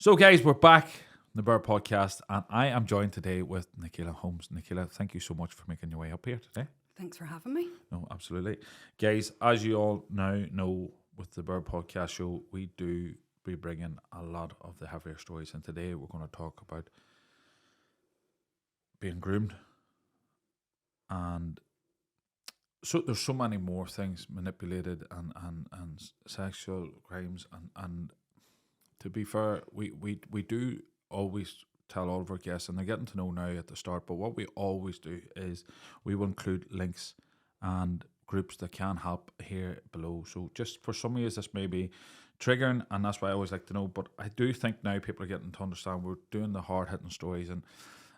So, guys, we're back on the Bird Podcast, and I am joined today with Nikella Holmes. Nikella, thank you so much for making your way up here today. Thanks for having me. No, absolutely. Guys, as you all now know, with the Bird Podcast show, we bring in a lot of the heavier stories, and today we're going to talk about being groomed. And so there's so many more things manipulated and sexual crimes and to be fair, we do always tell all of our guests, and they're getting to know now at the start, but what we always do is we will include links and groups that can help here below. So just for some of you, this may be triggering, and that's why I always like to know, but I do think now people are getting to understand we're doing the hard-hitting stories, and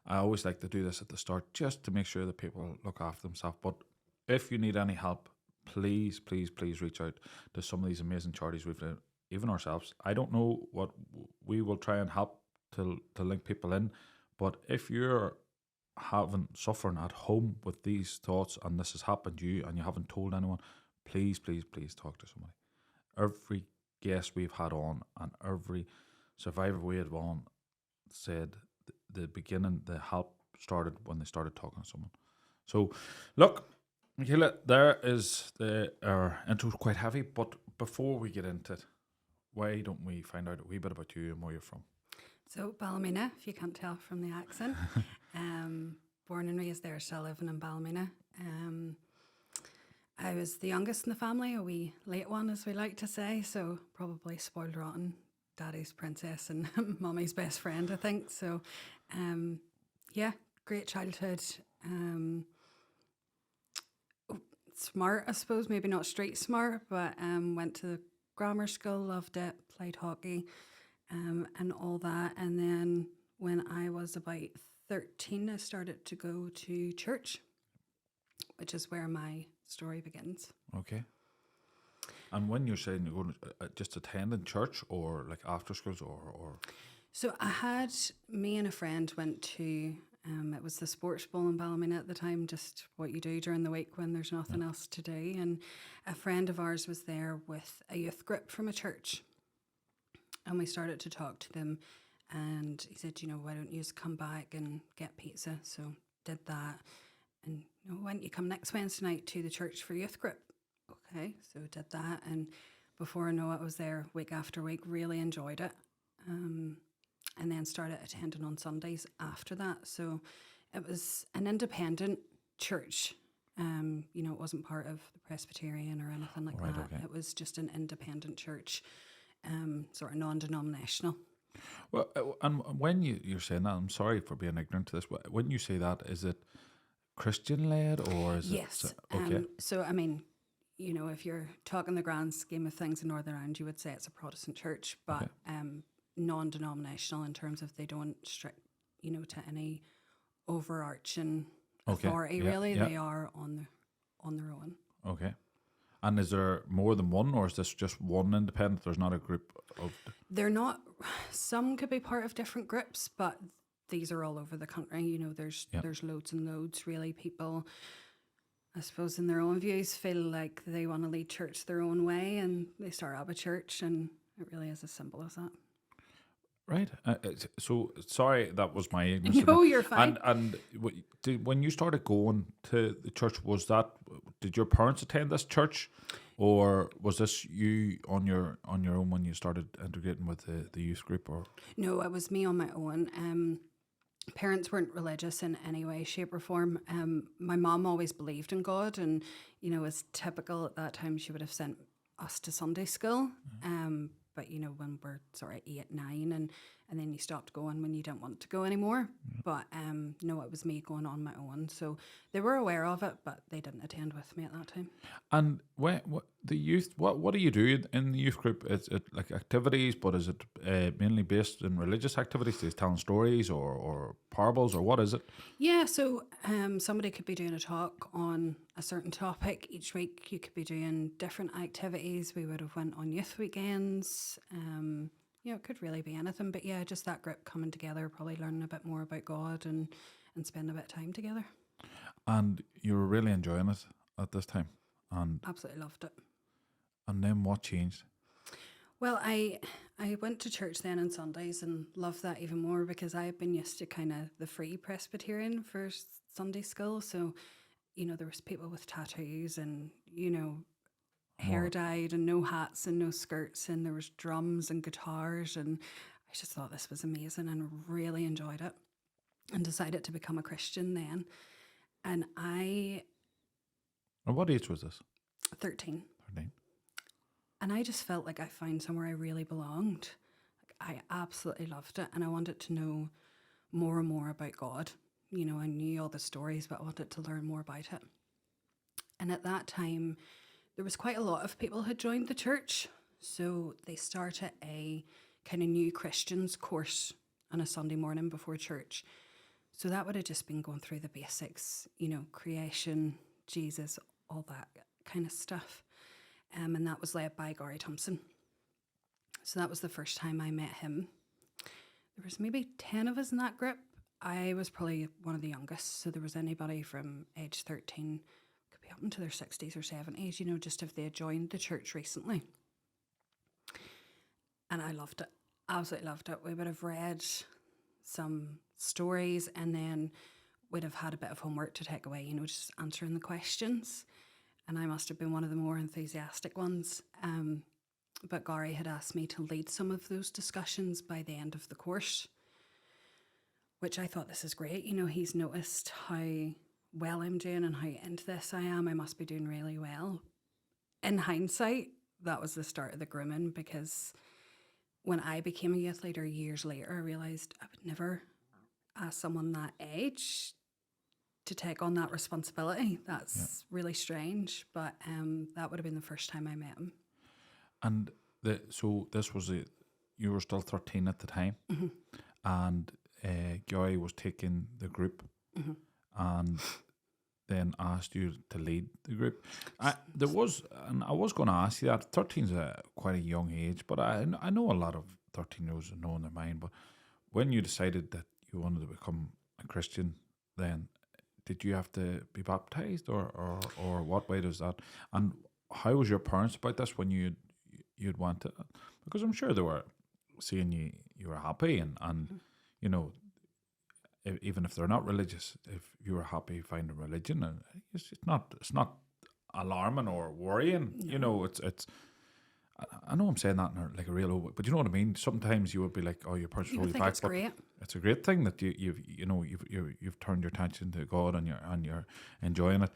I always like to do this at the start just to make sure that people look after themselves. But if you need any help, please reach out to some of these amazing charities we've done, even ourselves. I don't know what we will try and help to link people in, but if you're suffering at home with these thoughts and this has happened to you and you haven't told anyone, please talk to somebody. Every guest we've had on and every survivor we had on said the beginning, the help started when they started talking to someone. So look, Nikella, there is our intro's quite heavy, but before we get into it, why don't we find out a wee bit about you and where you're from? So Ballymena, if you can't tell from the accent. Born and raised there, still living in Ballymena. I was the youngest in the family, a wee late one, as we like to say, so probably spoiled rotten, daddy's princess and mummy's best friend, I think. So, yeah, great childhood. Smart, I suppose, maybe not street smart, but went to grammar school, loved it, played hockey, and all that. And then when I was about 13, I started to go to church, which is where my story begins. Okay. And when you're saying you're going to just attending church or like after schools or? So me and a friend went to, it was the sports bowl in Ballymena at the time, just what you do during the week when there's nothing else to do. And a friend of ours was there with a youth group from a church. And we started to talk to them. And he said, why don't you just come back and get pizza? So did that. And why don't you come next Wednesday night to the church for youth group? Okay, so did that. And before I know it, I was there week after week, really enjoyed it. And then started attending on Sundays after that. So it was an independent church. It wasn't part of the Presbyterian or anything like that. Okay. It was just an independent church, sort of non-denominational. Well, and when you're saying that, I'm sorry for being ignorant to this, but when you say that, is it Christian-led or is yes. it? Yes. Okay. So, I mean, if you're talking the grand scheme of things in Northern Ireland, you would say it's a Protestant church, but non-denominational in terms of they don't strict, to any overarching authority. Really, they are on their own. Okay. And is there more than one, or is this just one independent? There's not a group of. They're not. Some could be part of different groups, but these are all over the country. There's loads and loads. Really, people, I suppose, in their own views, feel like they want to lead church their own way, and they start up a church, and it really is as simple as that. Right. So sorry, that was my ignorance. No, you're fine. And when you started going to the church, did your parents attend this church, or was this you on your own when you started integrating with the youth group? Or no, it was me on my own. Parents weren't religious in any way, shape, or form. My mom always believed in God, and as typical at that time, she would have sent us to Sunday school. But when we're sort of 8, 9, and then you stopped going when you didn't want to go anymore. But no, it was me going on my own. So they were aware of it, but they didn't attend with me at that time. And what do you do in the youth group? Is it like activities, but is it mainly based in religious activities? Is telling stories or parables, or what is it? Yeah, so somebody could be doing a talk on a certain topic each week. You could be doing different activities. We would have went on youth weekends. It could really be anything. But yeah, just that group coming together, probably learning a bit more about God and spending a bit of time together. And you were really enjoying it at this time? And absolutely loved it. And then what changed? Well, I went to church then on Sundays and loved that even more because I had been used to kind of the free Presbyterian for Sunday school. So, there was people with tattoos and, hair More. dyed and no hats and no skirts, and there was drums and guitars, and I just thought this was amazing and really enjoyed it and decided to become a Christian then. And And what age was this? 13, 13. and I just felt like I found somewhere I really belonged. Like, I absolutely loved it, and I wanted to know more and more about God. I knew all the stories, but I wanted to learn more about it. And at that time, there was quite a lot of people had joined the church. So they started a kind of new Christians course on a Sunday morning before church. So that would have just been going through the basics, creation, Jesus, all that kind of stuff. And that was led by Gary Thompson. So that was the first time I met him. There was maybe 10 of us in that group. I was probably one of the youngest. So there was anybody from age 13, could be up into their 60s or 70s, just if they had joined the church recently. And I loved it. Absolutely loved it. We would have read some stories and then we'd have had a bit of homework to take away, just answering the questions. And I must have been one of the more enthusiastic ones. But Gary had asked me to lead some of those discussions by the end of the course, which I thought, this is great. He's noticed how well I'm doing and how into this I am. I must be doing really well. In hindsight, that was the start of the grooming, because when I became a youth leader years later, I realised I would never ask someone that age to take on that responsibility. That's really strange, but that would have been the first time I met him. And so this was you were still 13 at the time, and Gary was taking the group, and then asked you to lead the group. I was going to ask you that 13's quite a young age, but I know a lot of 13-year-olds know in their mind. But when you decided that you wanted to become a Christian, then did you have to be baptized, or what way does that? And how was your parents about this when you'd want to? Because I'm sure they were seeing you were happy, and even if they're not religious, if you were happy finding religion, it's not alarming or worrying. No. It's. I know I'm saying that in like a real, but you know what I mean. Sometimes you would be like, "Oh, your parents You hold would you think back," it's but great. it's a great thing that you've turned your attention to God and you're enjoying it.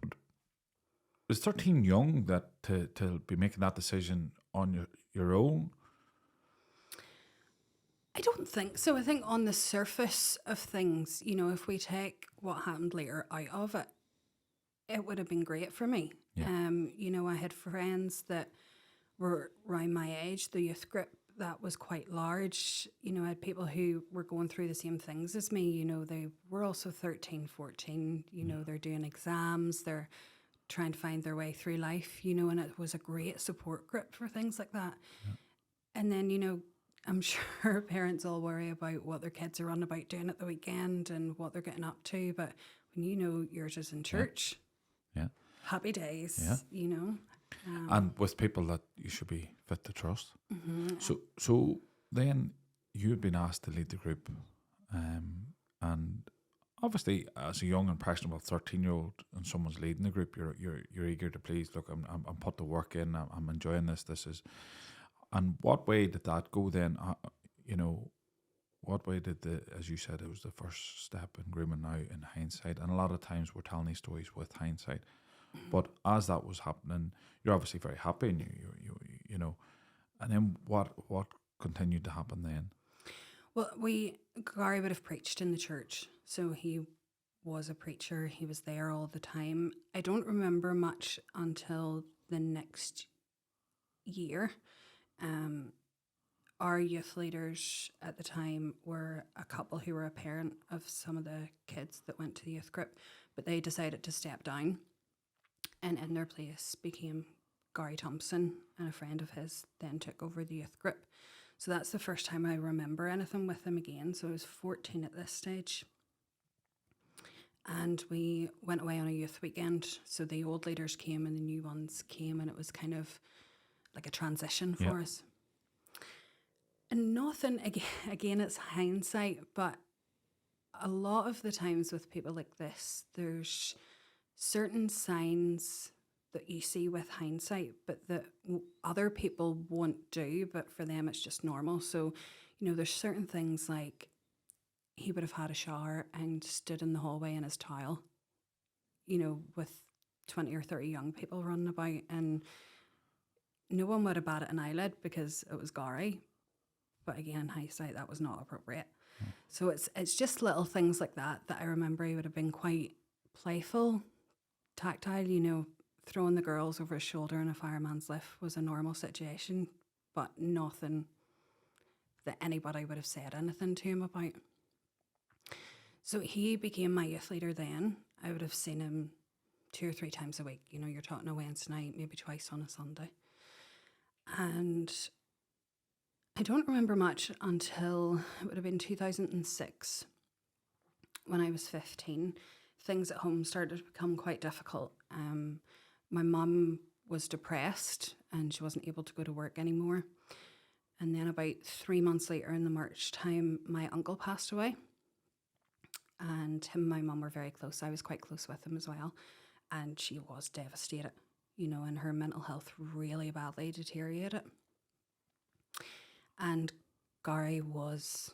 But is 13 young that to be making that decision on your own? I don't think so. I think on the surface of things, if we take what happened later out of it, it would have been great for me. Yeah. I had friends that were around my age, the youth group that was quite large. I had people who were going through the same things as me. They were also 13, 14. They're doing exams, they're trying to find their way through life, and it was a great support group for things like that. And then, I'm sure parents all worry about what their kids are on about doing at the weekend and what they're getting up to. But when yours is in church, Yeah. happy days, Yeah. And with people that you should be fit to trust. So then you'd been asked to lead the group, and obviously as a young impressionable 13-year-old and someone's leading the group, you're eager to please. Look, I'm put the work in. I'm enjoying this. This is. And what way did that go then? What way did as you said, it was the first step in grooming now in hindsight, and a lot of times we're telling these stories with hindsight. But as that was happening, you're obviously very happy, and and then what continued to happen then? Well, Gary would have preached in the church, so he was a preacher. He was there all the time. I don't remember much until the next year. Our youth leaders at the time were a couple who were a parent of some of the kids that went to the youth group, but they decided to step down, and in their place became Gary Thompson, and a friend of his then took over the youth group. So that's the first time I remember anything with him again. So I was 14 at this stage. And we went away on a youth weekend. So the old leaders came and the new ones came, and it was kind of like a transition Yeah. for us. And nothing, again, it's hindsight, but a lot of the times with people like this, there's certain signs that you see with hindsight, but that other people won't do, but for them it's just normal. So, you know, there's certain things like he would have had a shower and stood in the hallway in his towel, you know, with 20 or 30 young people running about, and no one would have batted an eyelid because it was Gary. But again, in hindsight, that was not appropriate. So it's just little things like that I remember he would have been quite playful, tactile, you know, throwing the girls over his shoulder in a fireman's lift was a normal situation, but nothing that anybody would have said anything to him about. So he became my youth leader then. I would have seen him 2 or 3 times a week. You know, you're talking a Wednesday night, maybe twice on a Sunday. And I don't remember much until it would have been 2006 when I was 15. Things at home started to become quite difficult. My mum was depressed and she wasn't able to go to work anymore. And then about 3 months later in the March time, my uncle passed away. And him and my mum were very close. I was quite close with him as well. And she was devastated, you know, and her mental health really badly deteriorated. And Gary was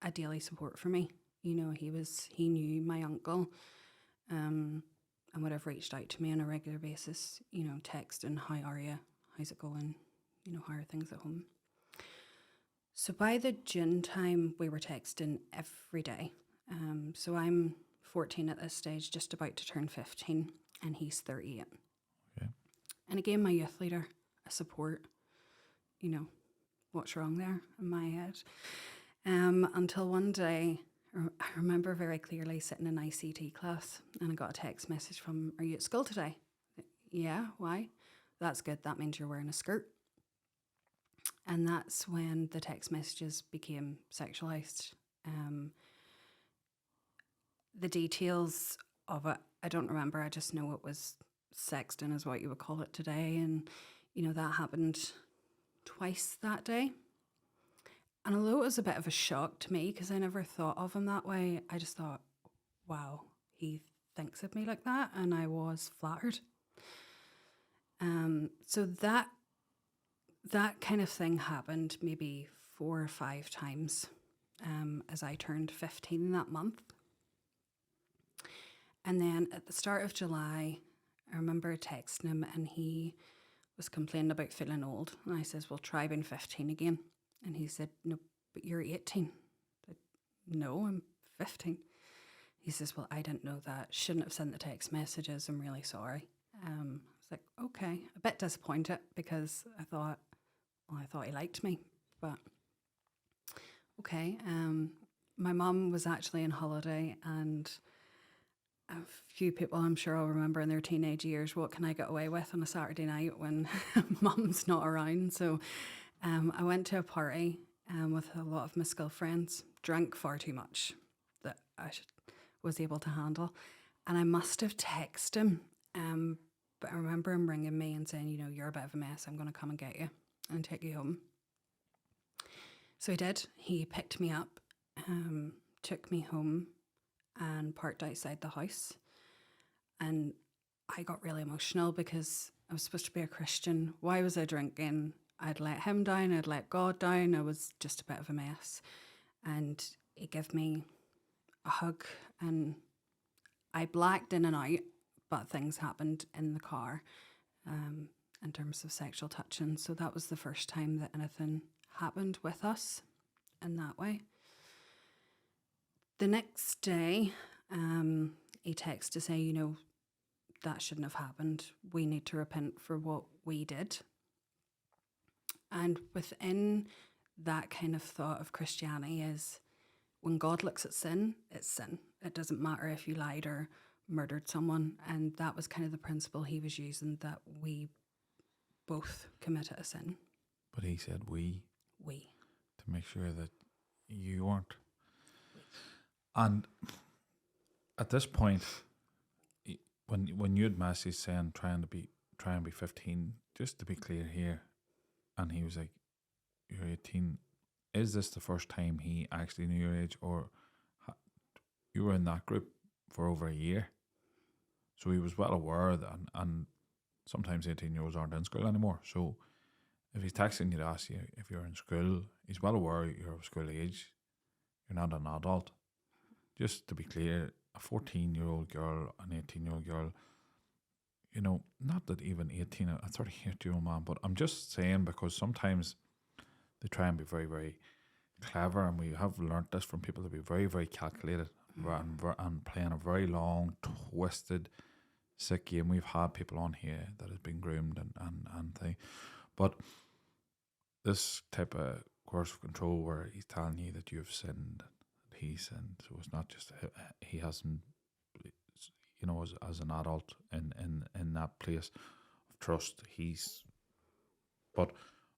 a daily support for me. You know, he knew my uncle, and would have reached out to me on a regular basis, you know, texting, how are you? How's it going? You know, how are things at home? So by the June time, we were texting every day. So I'm 14 at this stage, just about to turn 15, and he's 38. Okay. And again, my youth leader, a support, you know, what's wrong there in my head. Until one day, I remember very clearly sitting in ICT class and I got a text message from, are you at school today? Yeah, why? That's good, that means you're wearing a skirt. And that's when the text messages became sexualised. The details of it, I don't remember, I just know it was sexting is what you would call it today. And, you know, that happened twice that day. And although it was a bit of a shock to me because I never thought of him that way, I just thought, wow, he thinks of me like that, and I was flattered. So that kind of thing happened maybe 4 or 5 times as I turned 15 that month. And then at the start of July, I remember texting him and he was complaining about feeling old. And I says, well, try being 15 again. And he said, no, but you're 18. I said, no, I'm 15. He says, well, I didn't know that. Shouldn't have sent the text messages. I'm really sorry. I was like, okay. A bit disappointed because I thought he liked me. But okay. My mum was actually on holiday, and a few people I'm sure will remember in their teenage years, what can I get away with on a Saturday night when mum's not around? So I went to a party with a lot of my school friends, drank far too much that I was able to handle. And I must have texted him, but I remember him ringing me and saying, you know, you're a bit of a mess, I'm going to come and get you and take you home. So he did. He picked me up, took me home and parked outside the house. And I got really emotional because I was supposed to be a Christian. Why was I drinking? I'd let him down, I'd let God down. I was just a bit of a mess. And he gave me a hug, and I blacked in and out, but things happened in the car in terms of sexual touching. So that was the first time that anything happened with us in that way. The next day, he texted to say, you know, that shouldn't have happened. We need to repent for what we did. And within that kind of thought of Christianity is when God looks at sin, it's sin. It doesn't matter if you lied or murdered someone. And that was kind of the principle he was using, that we both committed a sin. But he said we. To make sure that you weren't. And at this point, when you had messaged saying try and be 15, just to be clear here, and he was like, "You're 18. Is this the first time he actually knew your age, or you were in that group for over a year?" So he was well aware that, and sometimes 18-year-olds aren't in school anymore. So if he's texting you to ask you if you're in school, he's well aware you're of school age. You're not an adult. Just to be clear, a 14-year-old girl, an 18-year-old girl, you know, not that even 18, a 38-year-old man, but I'm just saying because sometimes they try and be very, very clever, and we have learnt this from people to be very, very calculated and playing a very long, twisted, sick game. We've had people on here that has been groomed and thing. But this type of course of control where he's telling you that you've sinned, that he sinned, so it's not just he hasn't, you know, as an adult in that place of trust, but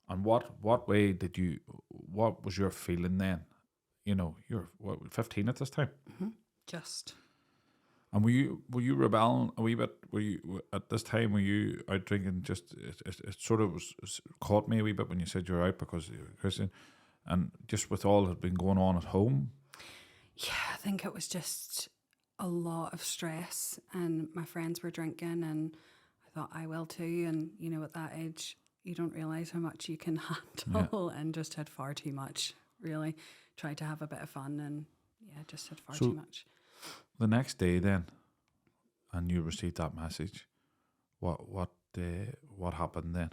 and what way did you, what was your feeling then? You know, you're 15 at this time. Mm-hmm. Just. And were you rebelling a wee bit? Were you at this time? Were you out drinking? Just it sort of caught me a wee bit when you said you're out because you're a Christian, and just with all that had been going on at home. Yeah, I think it was just a lot of stress, and my friends were drinking, and I thought I will too. And you know, at that age, you don't realise how much you can handle, and just had far too much. Really, tried to have a bit of fun, and yeah, just had far too much. The next day, then, and you received that message. What happened then?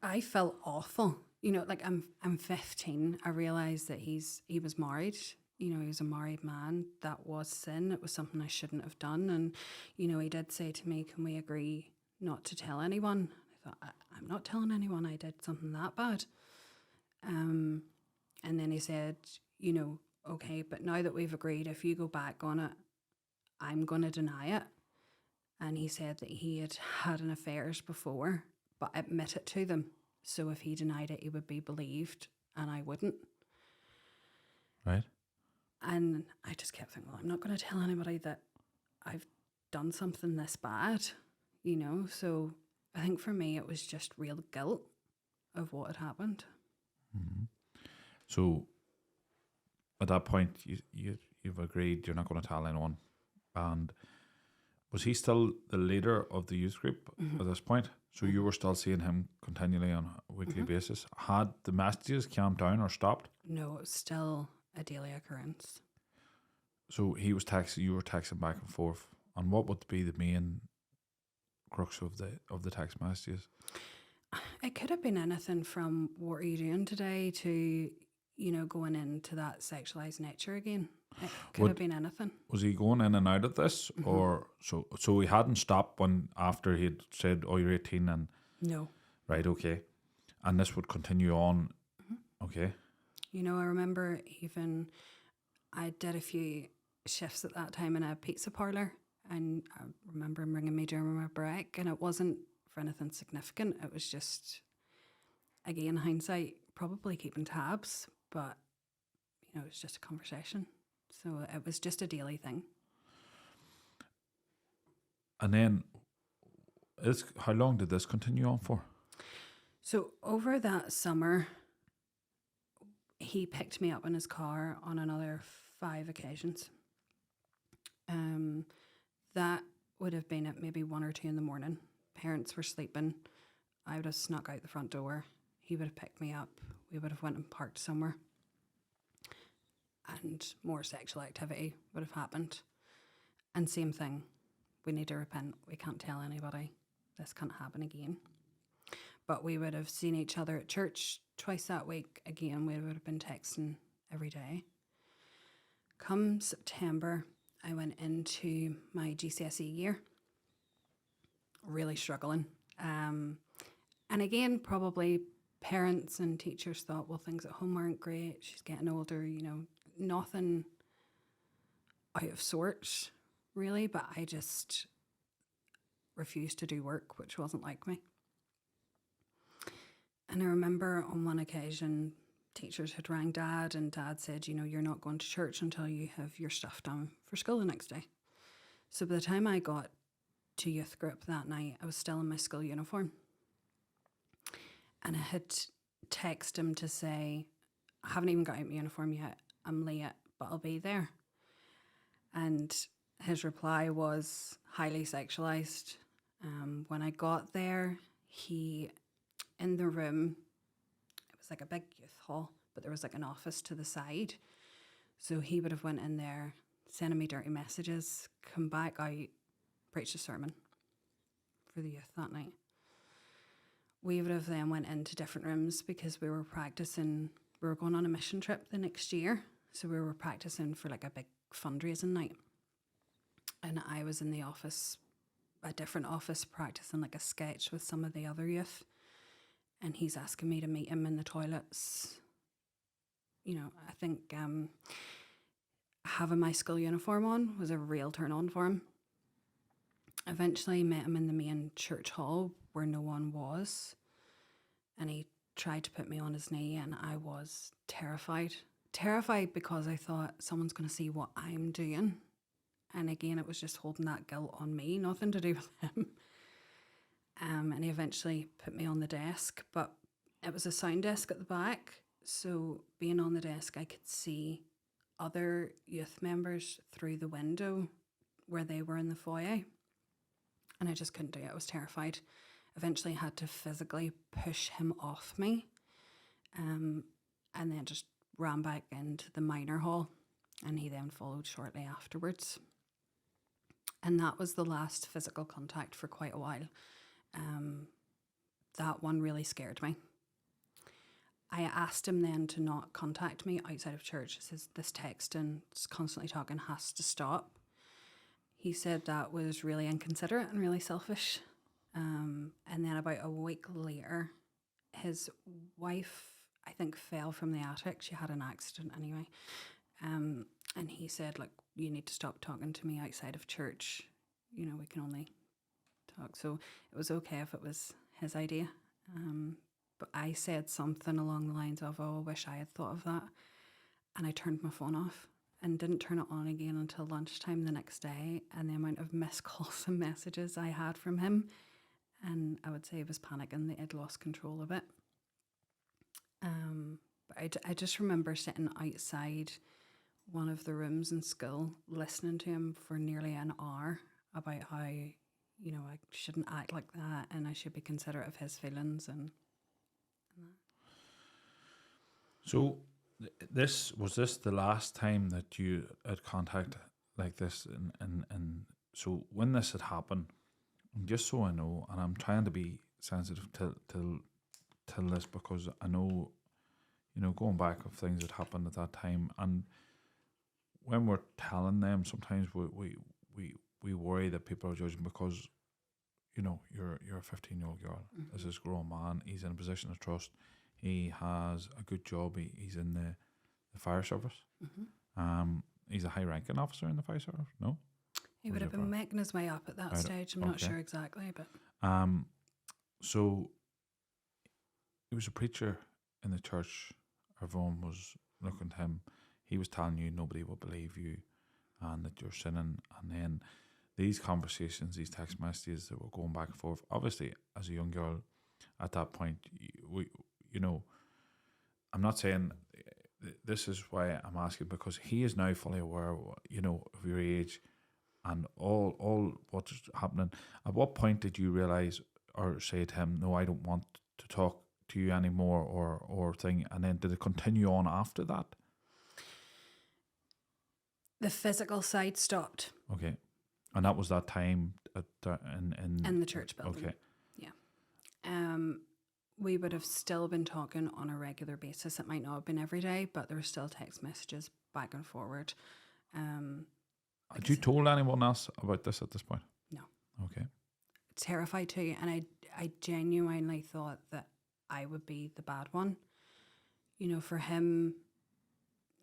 I felt awful. You know, like I'm 15. I realised that he was married. You know, he was a married man. That was sin. It was something I shouldn't have done. And you know, he did say to me, "Can we agree not to tell anyone?" I thought, I'm not telling anyone I did something that bad. And then he said, you know, okay, but now that we've agreed, if you go back on it, I'm going to deny it. And he said that he had had an affairs before, but admit it to them. So if he denied it, he would be believed, and I wouldn't. Right. And I just kept thinking, well, I'm not going to tell anybody that I've done something this bad, you know. So I think for me, it was just real guilt of what had happened. Mm-hmm. So at that point, you've agreed you're not going to tell anyone. And was he still the leader of the youth group at this point? So you were still seeing him continually on a weekly basis. Had the messages calmed down or stopped? No, it was still a daily occurrence. So he was texting, you were texting back and forth. And what would be the main crux of the text messages? It could have been anything from what are you doing today to, you know, going into that sexualized nature again. It could have been anything. Was he going in and out of this, or so he hadn't stopped when after he'd said, "Oh, you're 18," and no, right, okay, and this would continue on, okay. You know, I remember even I did a few shifts at that time in a pizza parlor, and I remember him ringing me during my break, and it wasn't for anything significant. It was just, again, hindsight, probably keeping tabs, but you know, it was just a conversation. So it was just a daily thing. And then, how long did this continue on for? So over that summer, he picked me up in his car on another 5 occasions. That would have been at maybe 1 or 2 in the morning. Parents were sleeping. I would have snuck out the front door. He would have picked me up. We would have went and parked somewhere. And more sexual activity would have happened. And same thing, we need to repent. We can't tell anybody. This can't happen again. But we would have seen each other at church twice that week. Again, we would have been texting every day. Come September, I went into my GCSE year, really struggling. And again, probably parents and teachers thought, well, things at home aren't great. She's getting older, you know, nothing out of sorts, really. But I just refused to do work, which wasn't like me. And I remember on one occasion, teachers had rang Dad, and Dad said, you know, you're not going to church until you have your stuff done for school the next day. So by the time I got to youth group that night, I was still in my school uniform. And I had texted him to say, I haven't even got out my uniform yet. I'm late, but I'll be there. And his reply was highly sexualized. When I got there, in the room, it was like a big youth hall, but there was like an office to the side. So he would have went in there, sending me dirty messages, come back out, preached a sermon for the youth that night. We would have then went into different rooms because we were practicing. We were going on a mission trip the next year. So we were practicing for like a big fundraising night. And I was in the office, a different office, practicing like a sketch with some of the other youth. And he's asking me to meet him in the toilets. You know, I think having my school uniform on was a real turn on for him. Eventually met him in the main church hall where no one was. And he tried to put me on his knee, and I was terrified. Terrified because I thought someone's going to see what I'm doing. And again, it was just holding that guilt on me, nothing to do with him. And he eventually put me on the desk, but it was a sound desk at the back. So being on the desk, I could see other youth members through the window where they were in the foyer. And I just couldn't do it. I was terrified. Eventually had to physically push him off me. And then just ran back into the minor hall. And he then followed shortly afterwards. And that was the last physical contact for quite a while. That one really scared me. I asked him then to not contact me outside of church. He says, this texting, just constantly talking, has to stop. He said that was really inconsiderate and really selfish. And then about a week later, his wife, I think, fell from the attic. She had an accident anyway. And he said, look, you need to stop talking to me outside of church. You know, we can only talk. So it was okay if it was his idea. But I said something along the lines of, oh, I wish I had thought of that. And I turned my phone off and didn't turn it on again until lunchtime the next day. And the amount of missed calls and messages I had from him, and I would say he was panicking that I'd lost control of it. But I just remember sitting outside one of the rooms in school listening to him for nearly an hour about how, you know, I shouldn't act like that and I should be considerate of his feelings and that. So this was the last time that you had contact like this, and so when this had happened, just so I know, and I'm trying to be sensitive to this because I know, you know, going back of things that happened at that time, and when we're telling them, sometimes we worry that people are judging because, you know, you're a 15-year-old girl. Mm-hmm. This is a grown man. He's in a position of trust. He has a good job. He's in the fire service. Mm-hmm. He's a high-ranking officer in the fire service. No, he would have been making his way up at that stage. I'm not sure exactly, but so he was a preacher in the church. Everyone was looking to him. He was telling you nobody will believe you, and that you're sinning. And then these conversations, these text messages that were going back and forth. Obviously, as a young girl, at that point, you know, I'm not saying this is why I'm asking, because he is now fully aware, you know, of your age and all what's happening. At what point did you realize or say to him, no, I don't want to talk to you anymore, or thing? And then did it continue on after that? The physical side stopped. Okay. And that was that time at in the church building. Okay. Yeah. We would have still been talking on a regular basis. It might not have been every day, but there were still text messages back and forward. Had you told anyone else about this at this point? No. Okay. Terrified too, and I genuinely thought that I would be the bad one. You know, for him,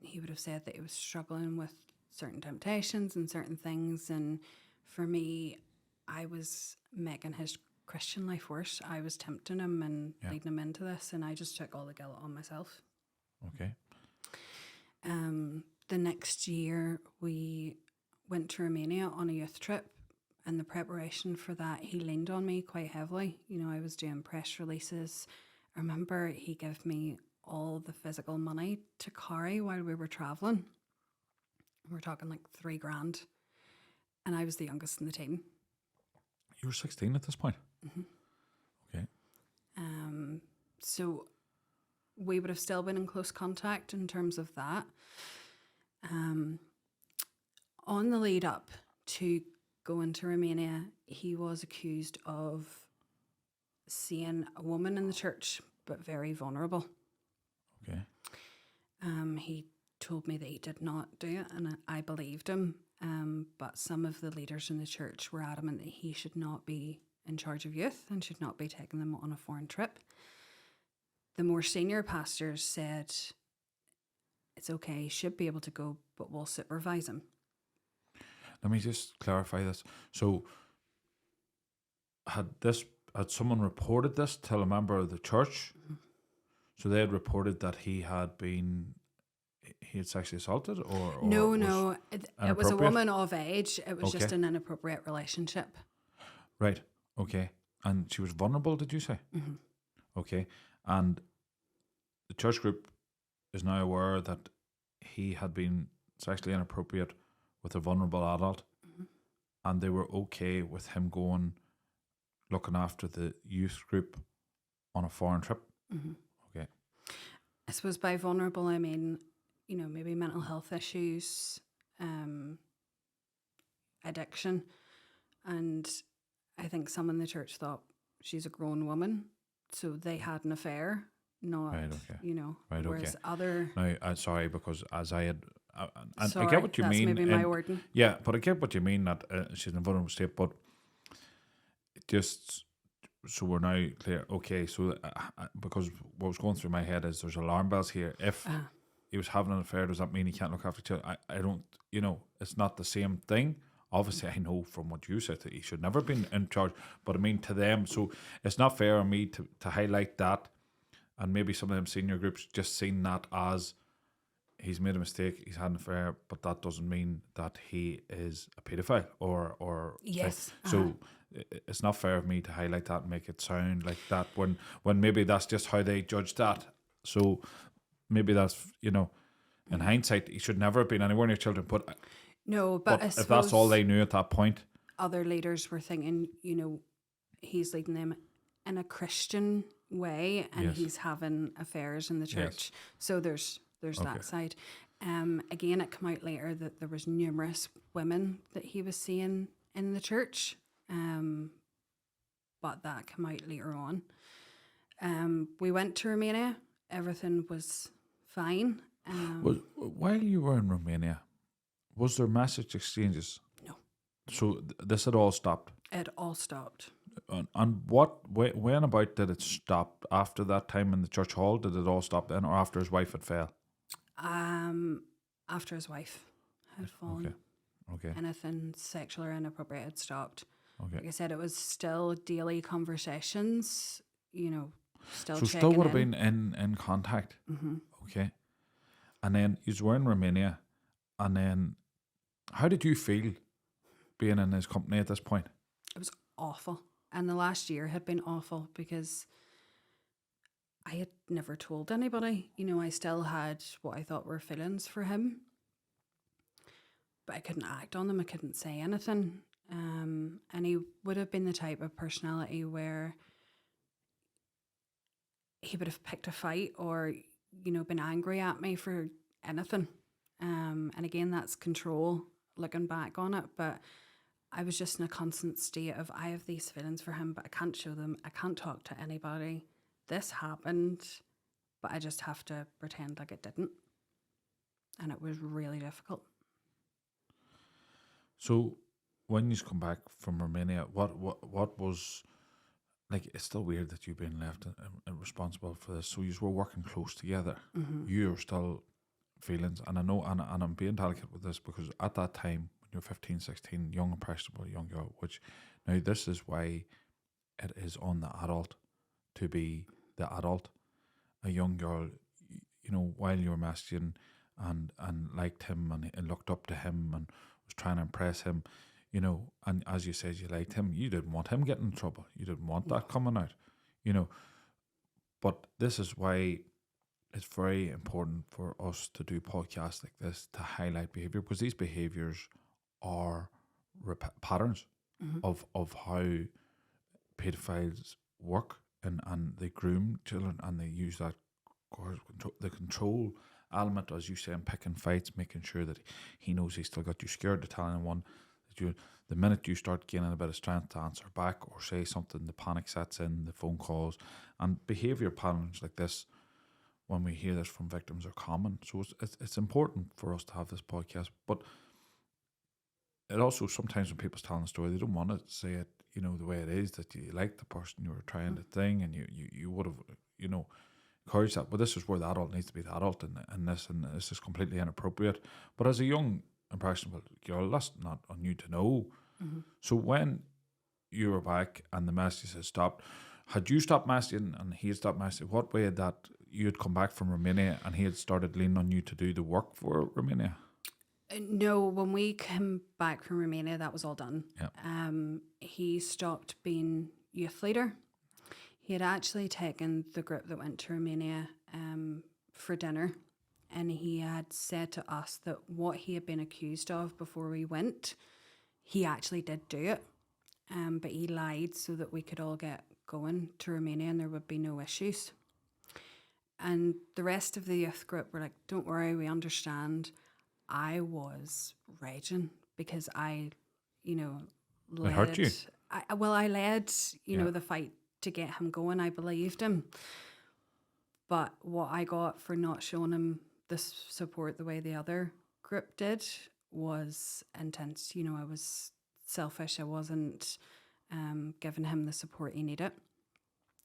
he would have said that he was struggling with certain temptations and certain things, and for me, I was making his Christian life worse. I was tempting him and leading him into this, and I just took all the guilt on myself. Okay. The next year, we went to Romania on a youth trip. in the preparation for that, he leaned on me quite heavily. You know, I was doing press releases. I remember he gave me all the physical money to carry while we were traveling. We're talking like $3,000. And I was the youngest in the team. You were 16 at this point? Mm-hmm. Okay. So we would have still been in close contact in terms of that. On the lead up to going to Romania, he was accused of seeing a woman in the church, but very vulnerable. Okay. He told me that he did not do it, and I believed him. But some of the leaders in the church were adamant that he should not be in charge of youth and should not be taking them on a foreign trip. The more senior pastors said, it's okay, he should be able to go, but we'll supervise him. Let me just clarify this. So, had someone reported this to a member of the church? Mm-hmm. So they had reported that he had sexually assaulted, or no, it was a woman of age. It was just an inappropriate relationship. Right. Okay. And she was vulnerable, did you say? Mm-hmm. Okay. And the church group is now aware that he had been sexually inappropriate with a vulnerable adult, mm-hmm. and they were okay with him going looking after the youth group on a foreign trip. Mm-hmm. Okay. I suppose by vulnerable, I mean, you know, maybe mental health issues, addiction. And I think some in the church thought she's a grown woman, so they had an affair, not, you know, whereas other... Now, sorry, because as I had... sorry, I get what you mean. That's maybe my wording. Yeah, but I get what you mean, that she's in a vulnerable state, but just... So we're now clear. Okay, so because what was going through my head is there's alarm bells here. If he was having an affair, does that mean he can't look after children? I don't, you know, it's not the same thing. Obviously, I know from what you said that he should never have been in charge, but I mean to them, so it's not fair on me to highlight that, and maybe some of them senior groups just seen that as he's made a mistake, he's had an affair, but that doesn't mean that he is a paedophile or yes. So it's not fair of me to highlight that and make it sound like that when maybe that's just how they judge that. So maybe that's, you know, in hindsight, he should never have been anywhere near children. But no, but if that's all they knew at that point, other leaders were thinking, you know, he's leading them in a Christian way, and he's having affairs in the church. Yes. So there's that side. Again, it came out later that there was numerous women that he was seeing in the church. But that came out later on. We went to Romania. Everything was fine. While you were in Romania, was there message exchanges? No. So this had all stopped? It all stopped. And when about did it stop? After that time in the church hall, did it all stop then, or after his wife had fell? After his wife had fallen. Okay. Anything sexual or inappropriate had stopped. Okay. Like I said, it was still daily conversations, you know, still checking in. So still would have been in contact. Mm-hmm. Okay. And then you were in Romania, and then how did you feel being in his company at this point? It was awful. And the last year had been awful because I had never told anybody. You know, I still had what I thought were feelings for him, but I couldn't act on them. I couldn't say anything. And he would have been the type of personality where he would have picked a fight or, you know, been angry at me for anything. And again, that's control looking back on it. But I was just in a constant state of, I have these feelings for him, but I can't show them. I can't talk to anybody. This happened, but I just have to pretend like it didn't. And it was really difficult. So when you come back from Romania, what was, like, it's still weird that you've been left responsible for this. So you were working close together. Mm-hmm. You're still feelings, and I know, and I'm being delicate with this because at that time, when you're 15, 16, young, impressionable, young girl, which now this is why it is on the adult to be the adult. A young girl, you know, while you were messaging and liked him and looked up to him and was trying to impress him, you know, and as you said, you liked him. You didn't want him getting in trouble. You didn't want that coming out, you know. But this is why it's very important for us to do podcasts like this to highlight behavior, because these behaviors are patterns of how pedophiles work, and they groom children, and they use that the control element, as you say, in picking fights, making sure that he knows he's still got you scared to tell anyone that you. The minute you start gaining a bit of strength to answer back or say something, the panic sets in, the phone calls, and behaviour patterns like this, when we hear this from victims, are common. So it's important for us to have this podcast. But it also, sometimes when people's telling a story, they don't want to say it, you know, the way it is, that you like the person you were trying to thing, and you would have, you know, encouraged that. But this is where the adult needs to be the adult in this, and this is completely inappropriate. But as a young, impressionable girl, that's not on you to know. So when you were back and the message had stopped, had you stopped messaging and he had stopped messaging, what way had that, you had come back from Romania and he had started leaning on you to do the work for Romania? No, when we came back from Romania, that was all done. Yeah. He stopped being youth leader. He had actually taken the group that went to Romania for dinner, and he had said to us that what he had been accused of before we went, he actually did do it, but he lied so that we could all get going to Romania and there would be no issues. And the rest of the youth group were like, don't worry, we understand. I was raging because I, you know, led. It hurt you? I led, you know, the fight to get him going. I believed him. But what I got for not showing him the support the way the other group did was intense. You know, I was selfish. I wasn't giving him the support he needed.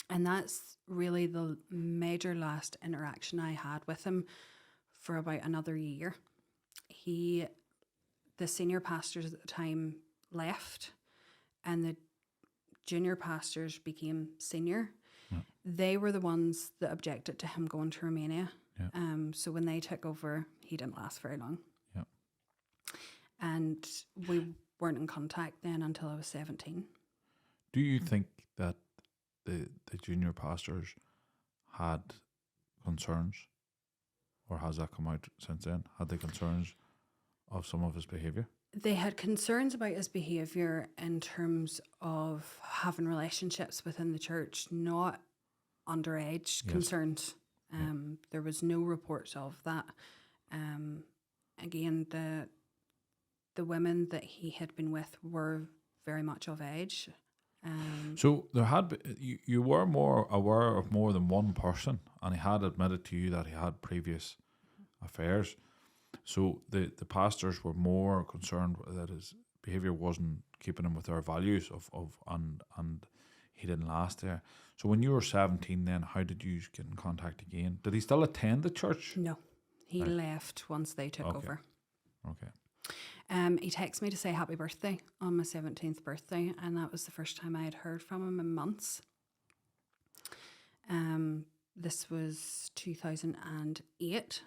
And that's really the major last interaction I had with him for about another year. The senior pastors at the time left, and the junior pastors became senior. Yeah. They were the ones that objected to him going to Romania. Yeah. So when they took over, he didn't last very long. Yeah. And we weren't in contact then until I was 17. Do you think that the junior pastors had concerns, or has that come out since then? Had they concerns of some of his behaviour? They had concerns about his behaviour in terms of having relationships within the church, not underage concerns. There was no reports of that. Again, the women that he had been with were very much of age. So there had been, you were more aware of more than one person, and he had admitted to you that he had previous affairs. So the pastors were more concerned that his behaviour wasn't keeping him with their values and he didn't last there. So when you were 17 then, how did you get in contact again? Did he still attend the church? No, he left once they took over. Okay. He texted me to say happy birthday on my 17th birthday, and that was the first time I had heard from him in months. This was 2008.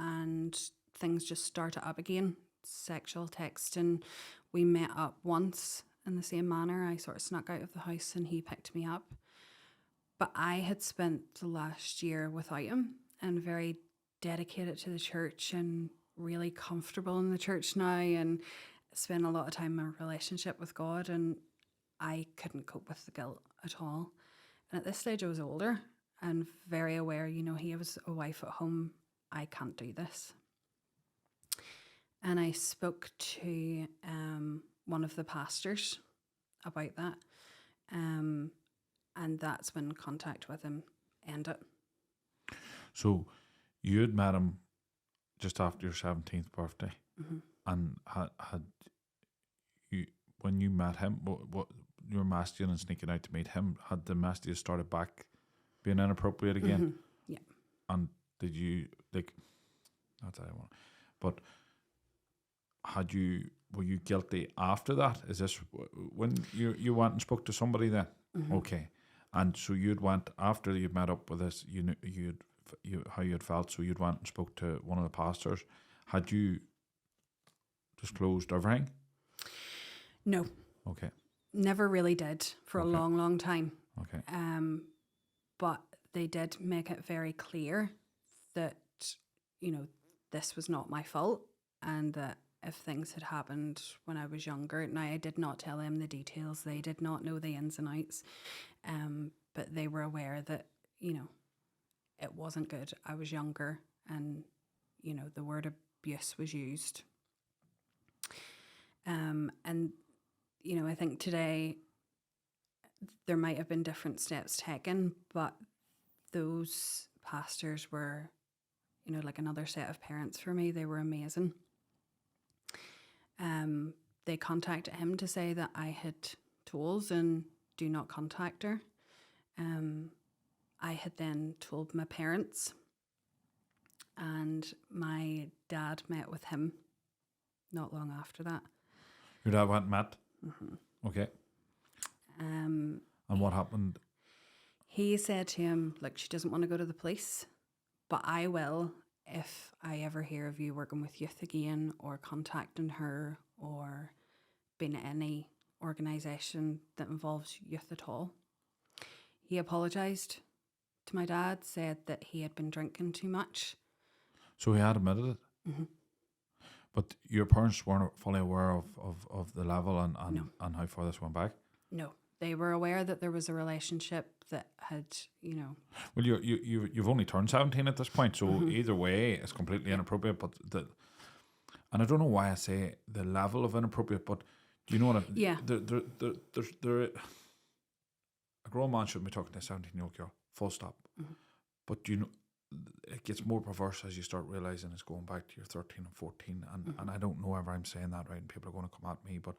And things just started up again, sexual texting. We met up once in the same manner. I sort of snuck out of the house and he picked me up. But I had spent the last year without him and very dedicated to the church and really comfortable in the church now, and spent a lot of time in a relationship with God, and I couldn't cope with the guilt at all. And at this stage I was older and very aware, you know, he was a wife at home. I can't do this. And I spoke to one of the pastors about that. And that's when contact with him ended. So you had met him just after your 17th birthday. Mm-hmm. And had you, when you met him, what you were masking and sneaking out to meet him, had the masking started back being inappropriate again? Mm-hmm. Yeah. And did you, like, not that I want, but were you guilty after that? Is this when you went and spoke to somebody then? Mm-hmm. Okay. And so you'd went, after you'd met up with this, you knew how you had felt, so you'd went and spoke to one of the pastors. Had you disclosed everything? No, Okay. never really did for a Okay. long, long time. Okay. But they did make it very clear that, you know, this was not my fault, and that if things had happened when I was younger, now I did not tell them the details, they did not know the ins and outs, but they were aware that, you know, it wasn't good. I was younger, and, you know, the word abuse was used. And, you know, I think today there might have been different steps taken, but those pastors were, you know, like another set of parents for me. They were amazing. They contacted him to say that I had told and do not contact her. I had then told my parents, and my dad met with him not long after that. Your dad went and met? Okay. Um, And what happened? He said to him, look, she doesn't want to go to the police, but I will if I ever hear of you working with youth again, or contacting her, or being at any organisation that involves youth at all. He apologised to my dad, said that he had been drinking too much. So he had admitted it? Mm-hmm. But your parents weren't fully aware of the level and No. and how far this went back? No, they were aware that there was a relationship that had, you know... Well, you've only turned 17 at this point, so either way, it's completely inappropriate. But and I don't know why I say the level of inappropriate, but do you know what? Yeah. A grown man shouldn't be talking to a 17-year-old girl. Full stop. But do you know, it gets more perverse as you start realising it's going back to your 13 and 14, and I don't know if I'm saying that right, and people are going to come at me, but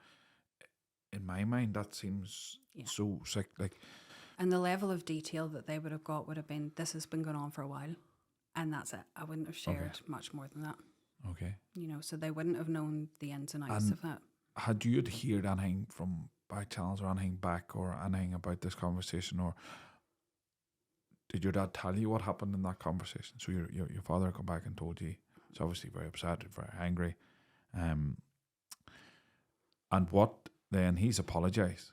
in my mind, that seems so sick. Like, and the level of detail that they would have got would have been, this has been going on for a while, and that's it. I wouldn't have shared much more than that. Okay. You know, so they wouldn't have known the ins and outs of that. Had you heard anything from back channels or anything back or anything about this conversation, or did your dad tell you what happened in that conversation? So your father come back and told you. He's obviously very upset, very angry. And what then? He's apologised.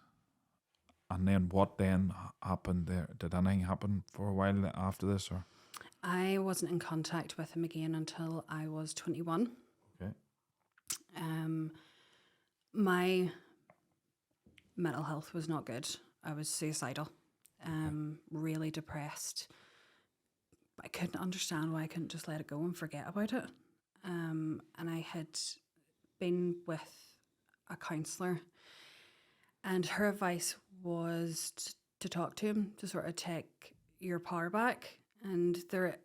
And then what then happened there? Did anything happen for a while after this, or? I wasn't in contact with him again until I was 21. Okay. My mental health was not good. I was suicidal, really depressed. I couldn't understand why I couldn't just let it go and forget about it. And I had been with a counsellor, and her advice was to talk to him, to sort of take your power back. And there,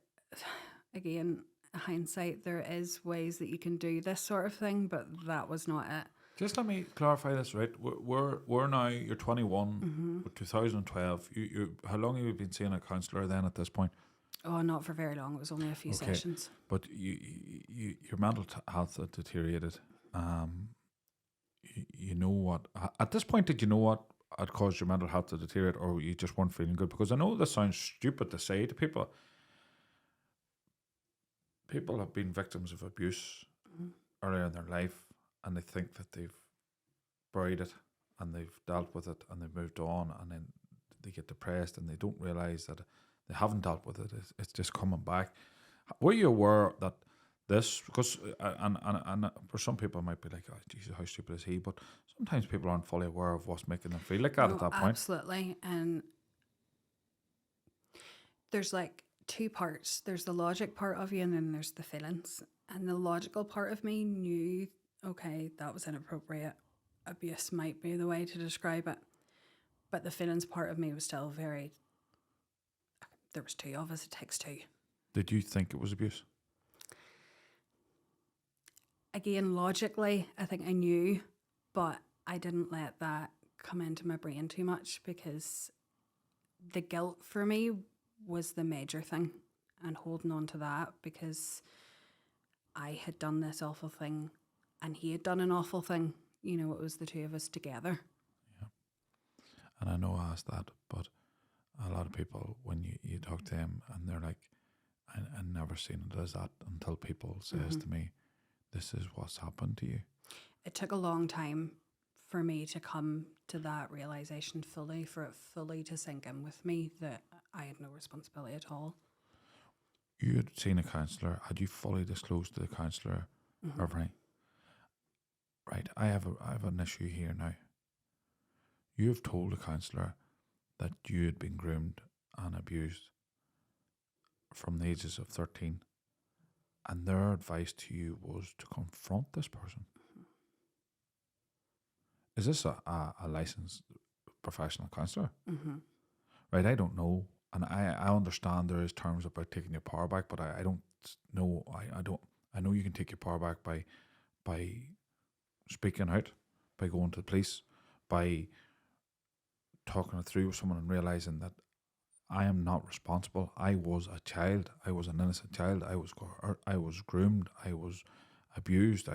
again, hindsight, there is ways that you can do this sort of thing, but that was not it. Just let me clarify this, right? We're now, you're 21, 2012. You how long have you been seeing a counsellor then at this point? Oh, not for very long. It was only a few sessions. But your mental health had deteriorated. You know what? At this point, did you know what had caused your mental health to deteriorate, or you just weren't feeling good? Because I know this sounds stupid to say to people. People have been victims of abuse earlier in their life, and they think that they've buried it and they've dealt with it and they've moved on, and then they get depressed and they don't realise that they haven't dealt with it. It's just coming back. Were you aware that this, because and for some people it might be like, oh Jesus, how stupid is he? But sometimes people aren't fully aware of what's making them feel like that at that point. Absolutely. And there's like two parts. There's the logic part of you, and then there's the feelings. And the logical part of me knew, okay, that was inappropriate. Abuse might be the way to describe it. But the feelings part of me was still very, there was two of us, it takes two. Did you think it was abuse? Again, logically, I think I knew, but I didn't let that come into my brain too much, because the guilt for me was the major thing, and holding on to that, because I had done this awful thing and he had done an awful thing. You know, it was the two of us together. Yeah. And I know I asked that, but a lot of people, when you talk to them and they're like, I never seen it as that until people says to me, this is what's happened to you. it took a long time for me to come to that realization fully, for it fully to sink in with me that I had no responsibility at all. You had seen a counsellor. Had you fully disclosed to the counsellor everything? Right. I have an issue here now. You have told the counsellor that you had been groomed and abused from the ages of 13, and their advice to you was to confront this person. Is this a licensed professional counsellor? Right, I don't know, and I understand there is terms about taking your power back, but I don't know. I know you can take your power back by speaking out, by going to the police, by talking it through with someone and realising that I am not responsible. I was a child. I was an innocent child. I was groomed. I was abused.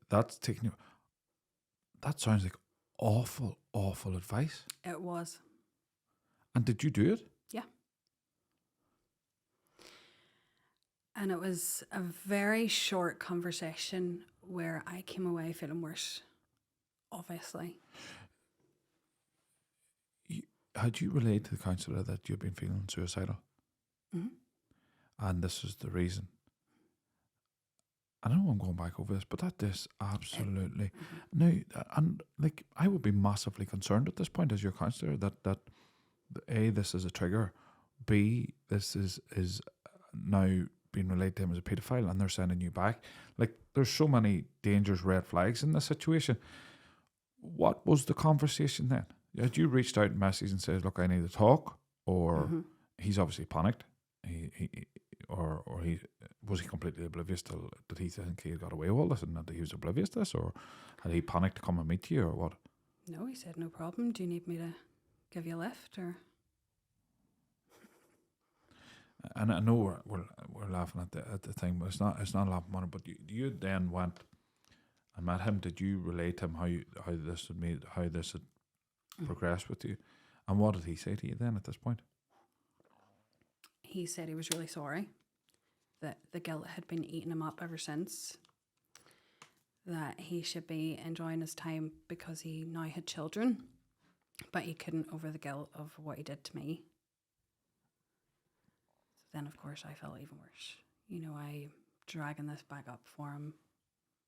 That's taking you. That sounds like awful, awful advice. It was. And did you do it? Yeah. And it was a very short conversation where I came away feeling worse, obviously. Had you relayed to the counsellor that you'd been feeling suicidal? And this is the reason. I know I'm going back over this, but that is absolutely now, and like I would be massively concerned at this point as your counsellor that A, this is a trigger, B, this is now being relayed to him as a paedophile, and they're sending you back. Like there's so many dangerous red flags in this situation. What was the conversation then? Had you reached out in message and said, "Look, I need to talk," or he's obviously panicked? Or was he completely oblivious to? Did he think he had got away with all this and that he was oblivious to this, or had he panicked to come and meet you, or what? No, he said, "No problem. Do you need me to give you a lift?" Or and I know we're laughing at the thing, but it's not a laughing matter. But you then went and met him. Did you relate to him how this had progressed with you, and what did he say to you then at this point? He said he was really sorry, that the guilt had been eating him up ever since, that he should be enjoying his time because he now had children, but he couldn't over the guilt of what he did to me. So then, of course, I felt even worse. You know, I'm dragging this back up for him.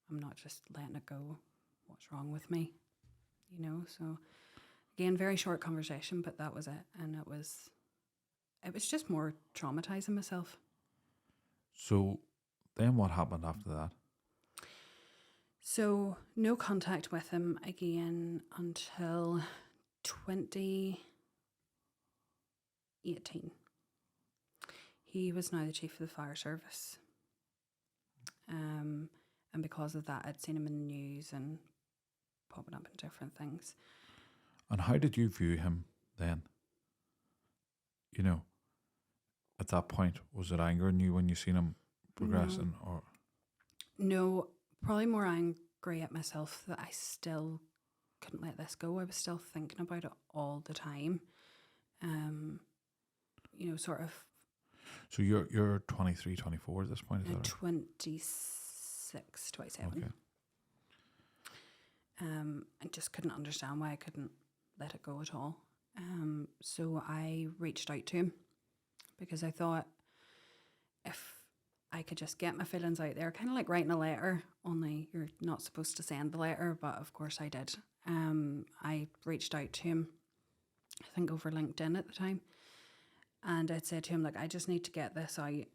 I'm not just letting it go. What's wrong with me? You know, so again, very short conversation, but that was it. And it was just more traumatizing myself. So then what happened after that? So no contact with him again until 2018. He was now the chief of the fire service. And because of that, I'd seen him in the news and popping up in different things. And how did you view him then? You know, at that point, was it angering you when you seen him progressing, or? No, probably more angry at myself that I still couldn't let this go. I was still thinking about it all the time. You know, sort of. So you're 23, 24 at this point, is that right? 26, 27. Okay. I just couldn't understand why I couldn't let it go at all. So I reached out to him because I thought if I could just get my feelings out there, kind of like writing a letter, only you're not supposed to send the letter, but of course I did. I reached out to him, I think over LinkedIn at the time, and I'd said to him, like, I just need to get this out.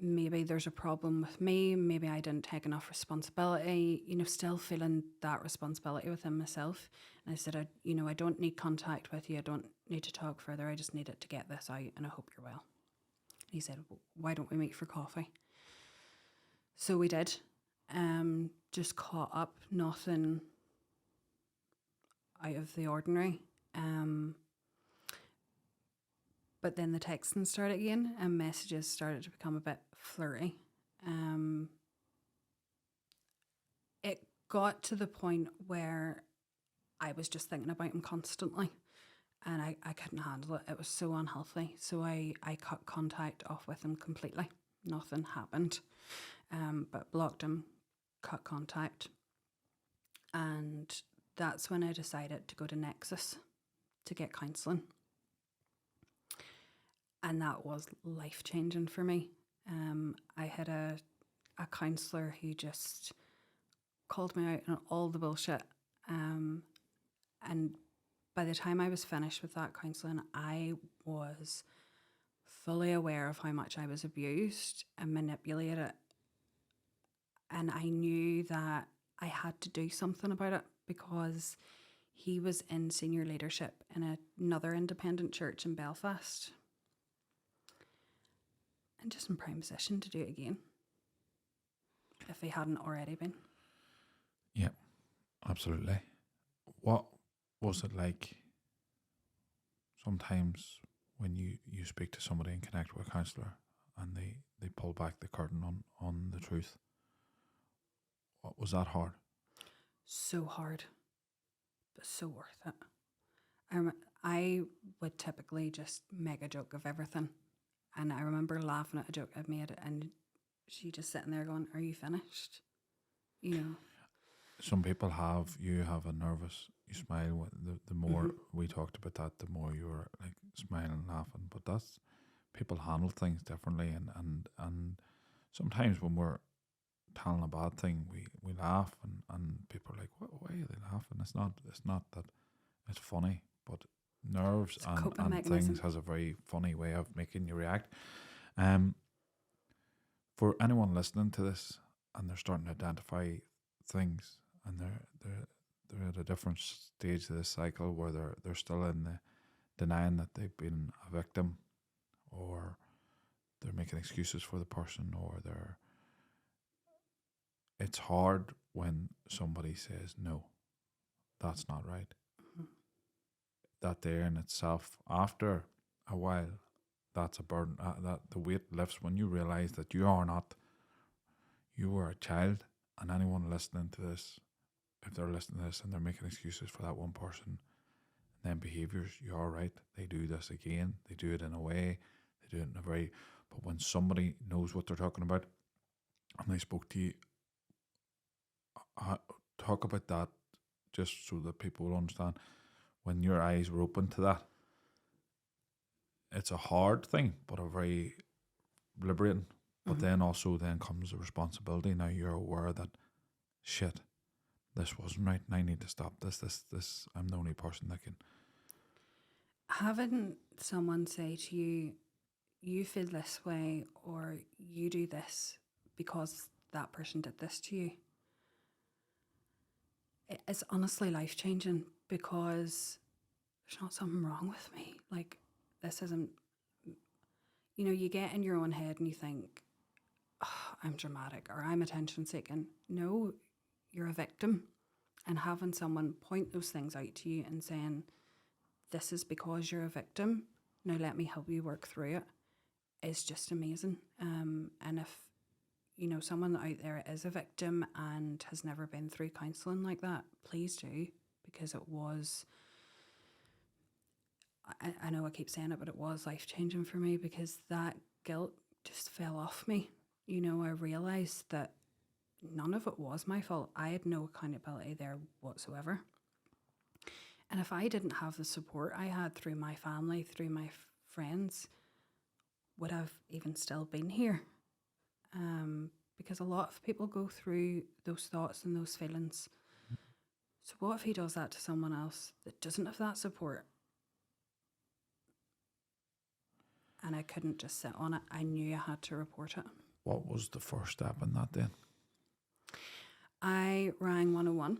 Maybe there's a problem with me. Maybe I didn't take enough responsibility, you know, still feeling that responsibility within myself. And I said, I don't need contact with you. I don't need to talk further. I just needed to get this out and I hope you're well. He said, well, why don't we meet for coffee? So we did. Just caught up, nothing out of the ordinary. But then the texting started again and messages started to become a bit flirty. It got to the point where I was just thinking about him constantly and I couldn't handle it. It was so unhealthy. So I cut contact off with him completely. Nothing happened, but blocked him cut contact. And that's when I decided to go to Nexus to get counselling. And that was life-changing for me. I had a counsellor who just called me out on all the bullshit. And by the time I was finished with that counselling, I was fully aware of how much I was abused and manipulated. And I knew that I had to do something about it because he was in senior leadership in another independent church in Belfast. And just in prime position to do it again, if he hadn't already been. Yeah, absolutely. What was it like sometimes when you speak to somebody and connect with a counsellor and they pull back the curtain on the truth? What was that hard? So hard, but so worth it. I would typically just make a joke of everything. And I remember laughing at a joke I'd made, and she just sitting there going, "Are you finished?" You know. Some people you have a nervous, you smile. The more we talked about that, the more you were like smiling, laughing. But that's, people handle things differently, and sometimes when we're telling a bad thing, we laugh, and people are like, why are they laughing? It's not that it's funny, but nerves and things has a very funny way of making you react. For anyone listening to this and they're starting to identify things, and they're at a different stage of this cycle where they're still in the denying that they've been a victim, or they're making excuses for the person, or it's hard when somebody says, no, that's not right. That there in itself, after a while, that's a burden, that the weight lifts when you realize that you were a child. And anyone listening to this, if they're listening to this and they're making excuses for that one person, then behaviours, you're right, they do this again, they do it in a way, they do it in a very, but when somebody knows what they're talking about and they spoke to you, talk about that just so that people will understand. When your eyes were open to that, it's a hard thing, but a very liberating. But then also then comes the responsibility. Now you're aware that, shit, this wasn't right and I need to stop this. I'm the only person that can. Having someone say to you, you feel this way or you do this because that person did this to you, it's honestly life-changing, because there's not something wrong with me. Like, this isn't, you get in your own head and you think, oh, I'm dramatic or I'm attention-seeking. No, you're a victim. And having someone point those things out to you and saying, this is because you're a victim, now let me help you work through it, is just amazing. And if someone out there is a victim and has never been through counselling like that, please do, because it was, I know I keep saying it, but it was life-changing for me, because that guilt just fell off me. I realised that none of it was my fault. I had no accountability there whatsoever. And if I didn't have the support I had through my family, through my friends, would I've even still been here? Because a lot of people go through those thoughts and those feelings. So what if he does that to someone else that doesn't have that support? And I couldn't just sit on it. I knew I had to report it. What was the first step in that then? I rang 101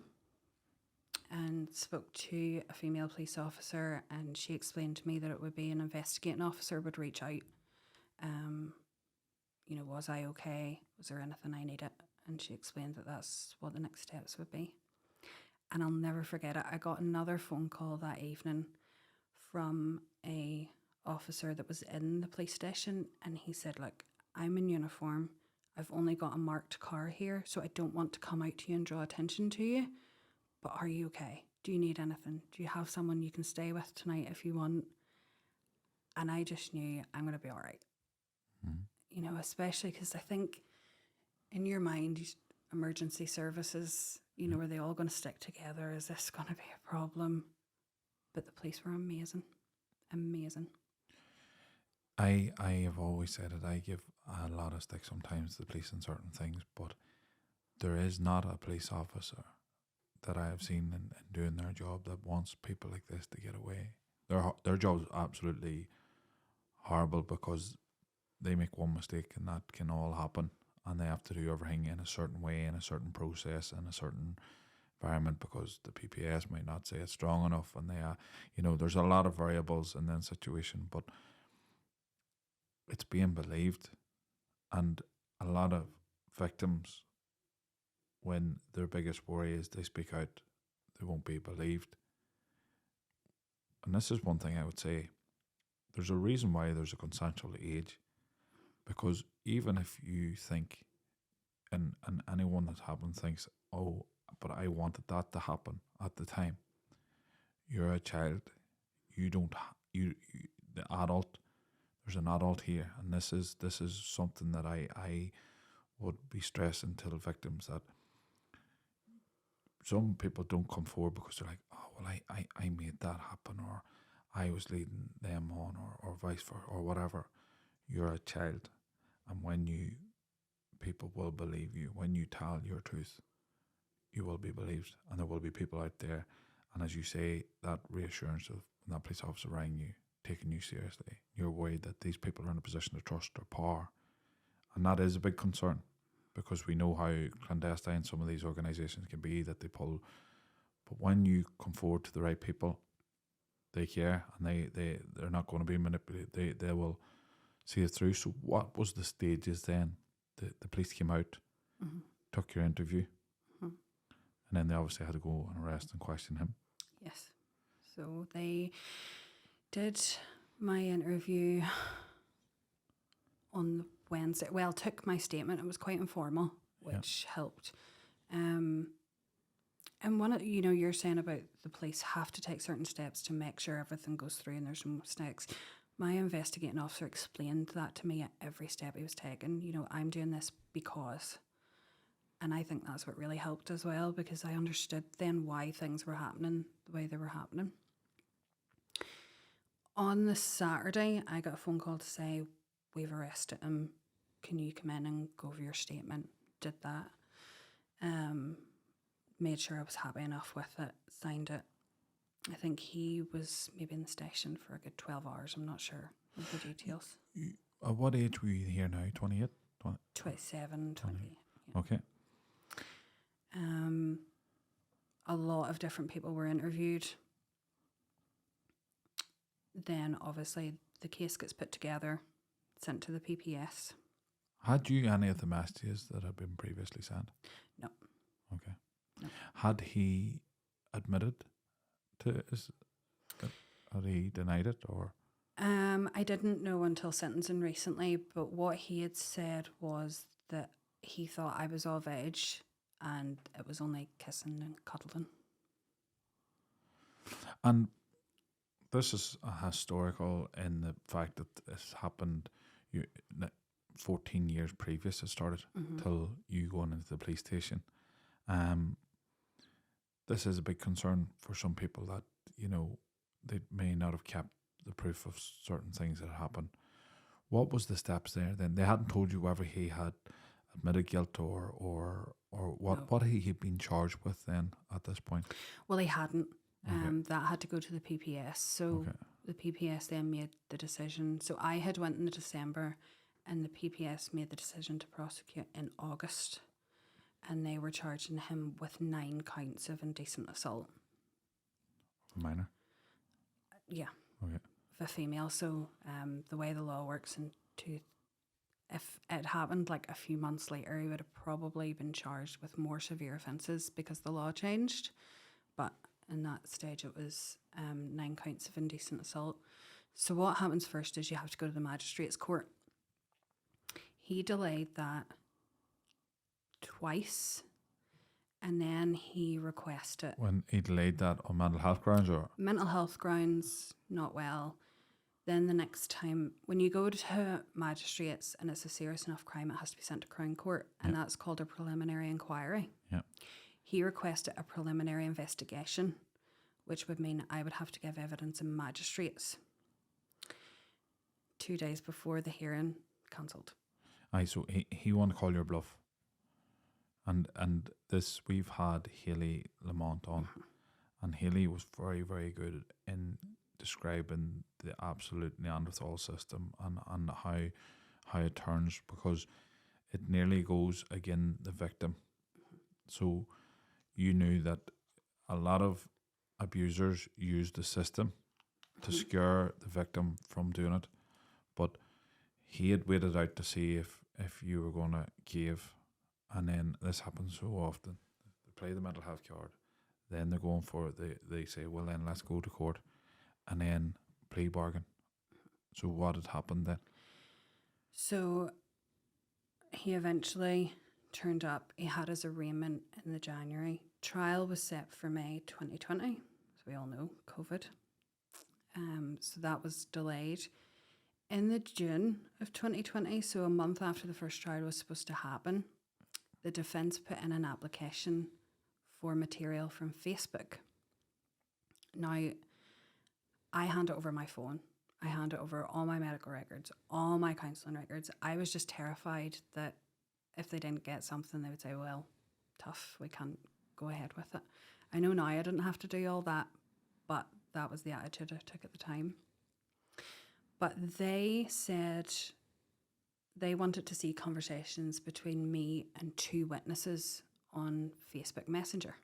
and spoke to a female police officer, and she explained to me that it would be an investigating officer would reach out. Was I okay? Was there anything I needed? And she explained that that's what the next steps would be. And I'll never forget it. I got another phone call that evening from a officer that was in the police station, and he said, look, I'm in uniform. I've only got a marked car here, so I don't want to come out to you and draw attention to you. But are you okay? Do you need anything? Do you have someone you can stay with tonight if you want? And I just knew I'm going to be all right. Especially because I think in your mind, emergency services, you know, are they all going to stick together? Is this going to be a problem? But the police were amazing. Amazing. I have always said it. I give a lot of stick sometimes to the police in certain things, but there is not a police officer that I have seen in doing their job that wants people like this to get away. Their job's absolutely horrible because they make one mistake and that can all happen, and they have to do everything in a certain way, in a certain process, in a certain environment because the PPS might not say it's strong enough, and they are, you know, there's a lot of variables in that situation, but it's being believed, and a lot of victims, when their biggest worry is they speak out, they won't be believed. And this is one thing I would say, there's a reason why there's a consensual age, because even if you think, and anyone that's happened thinks, oh, but I wanted that to happen at the time. You're a child. You don't. You the adult. There's an adult here, and this is something that I would be stressing to the victims, that some people don't come forward because they're like, oh well, I made that happen, or I was leading them on, or vice versa, or whatever. You're a child, and people will believe you when you tell your truth. You will be believed, and there will be people out there, and as you say, that reassurance of when that police officer rang you, taking you seriously, you're worried that these people are in a position to trust their power, and that is a big concern, because we know how clandestine some of these organisations can be, that they pull, but when you come forward to the right people, they care, and they're not going to be manipulated, they will see it through. So what was the stages then? The police came out, took your interview, and then they obviously had to go and arrest and question him. Yes. So they did my interview on Wednesday. Well, took my statement. It was quite informal, which helped. And you're saying about the police have to take certain steps to make sure everything goes through and there's no mistakes. My investigating officer explained that to me at every step he was taking. You know, I'm doing this because... And I think that's what really helped as well, because I understood then why things were happening the way they were happening. On the Saturday, I got a phone call to say, we've arrested him. Can you come in and go over your statement? Did that. Made sure I was happy enough with it. Signed it. I think he was maybe in the station for a good 12 hours. I'm not sure of the details. At what age were you here now? 28? 27, 20. Yeah. Okay. A lot of different people were interviewed. Then obviously the case gets put together, sent to the PPS. Had you any of the messages that had been previously sent? No. Okay. No. Had he admitted to it? Had he denied it, or? I didn't know until sentencing recently, but what he had said was that he thought I was of age and it was only kissing and cuddling. And this is a historical in the fact that this happened 14 years previous it started till you going into the police station. This is a big concern for some people that, you know, they may not have kept the proof of certain things that happened. What was the steps there then? They hadn't told you whether he had admitted guilt or what No. what he had been charged with then at this point? Well, he hadn't. Okay. That had to go to the PPS. So the PPS then made the decision. So I had went in December, and the PPS made the decision to prosecute in August, and they were charging him with 9 counts of indecent assault. Minor? Yeah. Okay. Of a female. So the way the law works, if it happened like a few months later, he would have probably been charged with more severe offences because the law changed. But in that stage, it was 9 counts of indecent assault. So what happens first is you have to go to the magistrate's court. He delayed that twice, and then he requested... When he delayed that on mental health grounds, or? Mental health grounds, not well. Then the next time, when you go to magistrates and it's a serious enough crime, it has to be sent to Crown Court, and that's called a preliminary inquiry. Yeah. He requested a preliminary investigation, which would mean I would have to give evidence in magistrates. 2 days before the hearing, cancelled. Aye, so he wanted to call your bluff. And this, we've had Hayley Lamont on, and Hayley was very, very good in describing the absolute Neanderthal system and how it turns, because it nearly goes against the victim. So you knew that a lot of abusers use the system to scare the victim from doing it, but he had waited out to see if you were going to cave. And then this happens so often. They play the mental health card, then they're going for it. They say, well, then let's go to court, and then plea bargain. So what had happened then? So he eventually turned up. He had his arraignment in the January. Trial was set for May 2020, as we all know, COVID. So that was delayed. In the June of 2020, so a month after the first trial was supposed to happen, the defence put in an application for material from Facebook. Now, I hand it over my phone. I hand it over all my medical records, all my counselling records. I was just terrified that if they didn't get something, they would say, well, tough, we can't go ahead with it. I know now I didn't have to do all that, but that was the attitude I took at the time. But they said they wanted to see conversations between me and 2 witnesses on Facebook Messenger.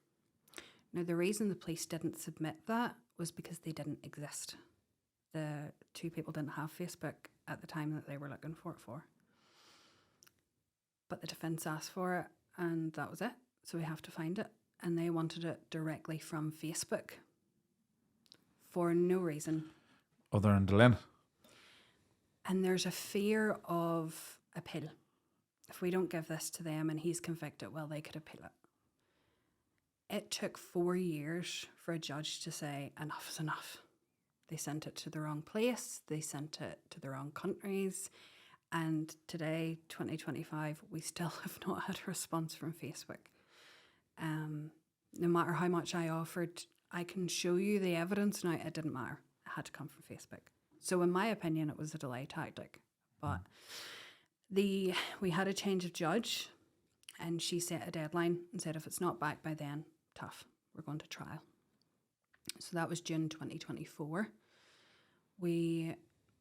Now, the reason the police didn't submit that was because they didn't exist. The 2 people didn't have Facebook at the time that they were looking for it for. But the defence asked for it, and that was it. So we have to find it. And they wanted it directly from Facebook for no reason. Other than Dylan? And there's a fear of appeal. If we don't give this to them and he's convicted, well, they could appeal it. It took 4 years for a judge to say, enough is enough. They sent it to the wrong place. They sent it to the wrong countries. And today, 2025, we still have not had a response from Facebook. No matter how much I offered, I can show you the evidence. Now, it didn't matter. It had to come from Facebook. So in my opinion, it was a delay tactic. But we had a change of judge, and she set a deadline and said, if it's not back by then, tough, we're going to trial. So that was June 2024. We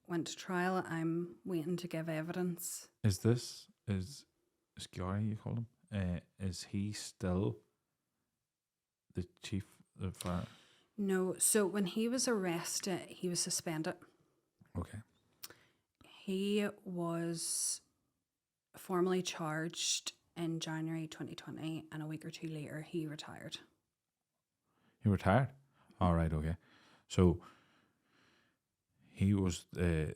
went to trial. I'm waiting to give evidence. Is Gary, you call him? Is he still the chief of fire? No. So when he was arrested, he was suspended. Okay. He was formally charged in January 2020, and a week or 2 later, he retired. He retired? All right, okay. So he was the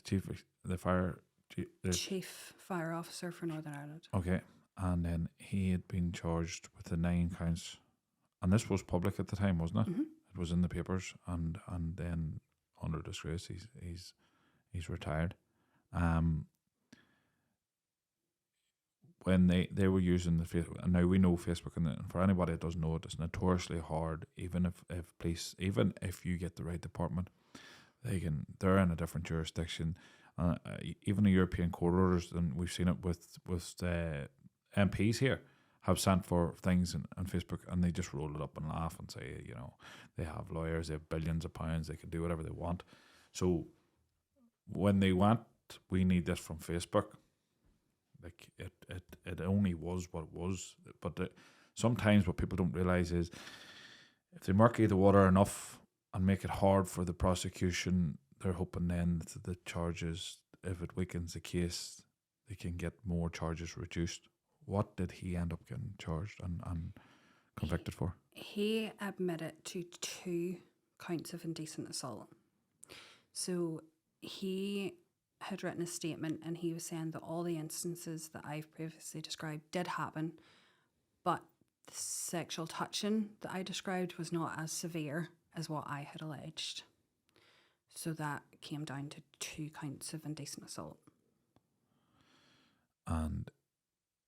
chief, the fire... Chief fire officer for Northern Ireland. Okay, and then he had been charged with the 9 counts. And this was public at the time, wasn't it? Mm-hmm. It was in the papers, and then under disgrace, he's retired. When they were using the Facebook, and now we know Facebook, and for anybody that doesn't know it, it's notoriously hard. Even if police, even if you get the right department, they're in a different jurisdiction. Even the European court orders, and we've seen it with MPs here, have sent for things on Facebook, and they just roll it up and laugh and say, they have lawyers, they have billions of pounds, they can do whatever they want. So when they went, we need this from Facebook, like it only was what it was. But sometimes what people don't realise is if they murky the water enough and make it hard for the prosecution, they're hoping then that the charges, if it weakens the case, they can get more charges reduced. What did he end up getting charged and convicted for? He admitted to 2 counts of indecent assault. So he had written a statement, and he was saying that all the instances that I've previously described did happen, but the sexual touching that I described was not as severe as what I had alleged. So that it came down to 2 counts of indecent assault. And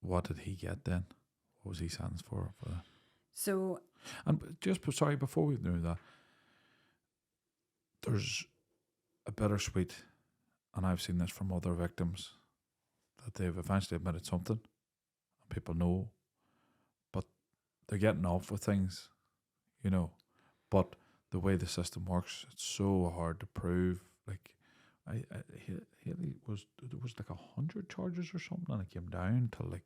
what did he get then? What was he sentenced for that? So, And sorry, before we do that, there's a bittersweet, and I've seen this from other victims, that they've eventually admitted something, and people know, but they're getting off with things, But the way the system works, it's so hard to prove. Like, Haley there was like 100 charges or something, and it came down to like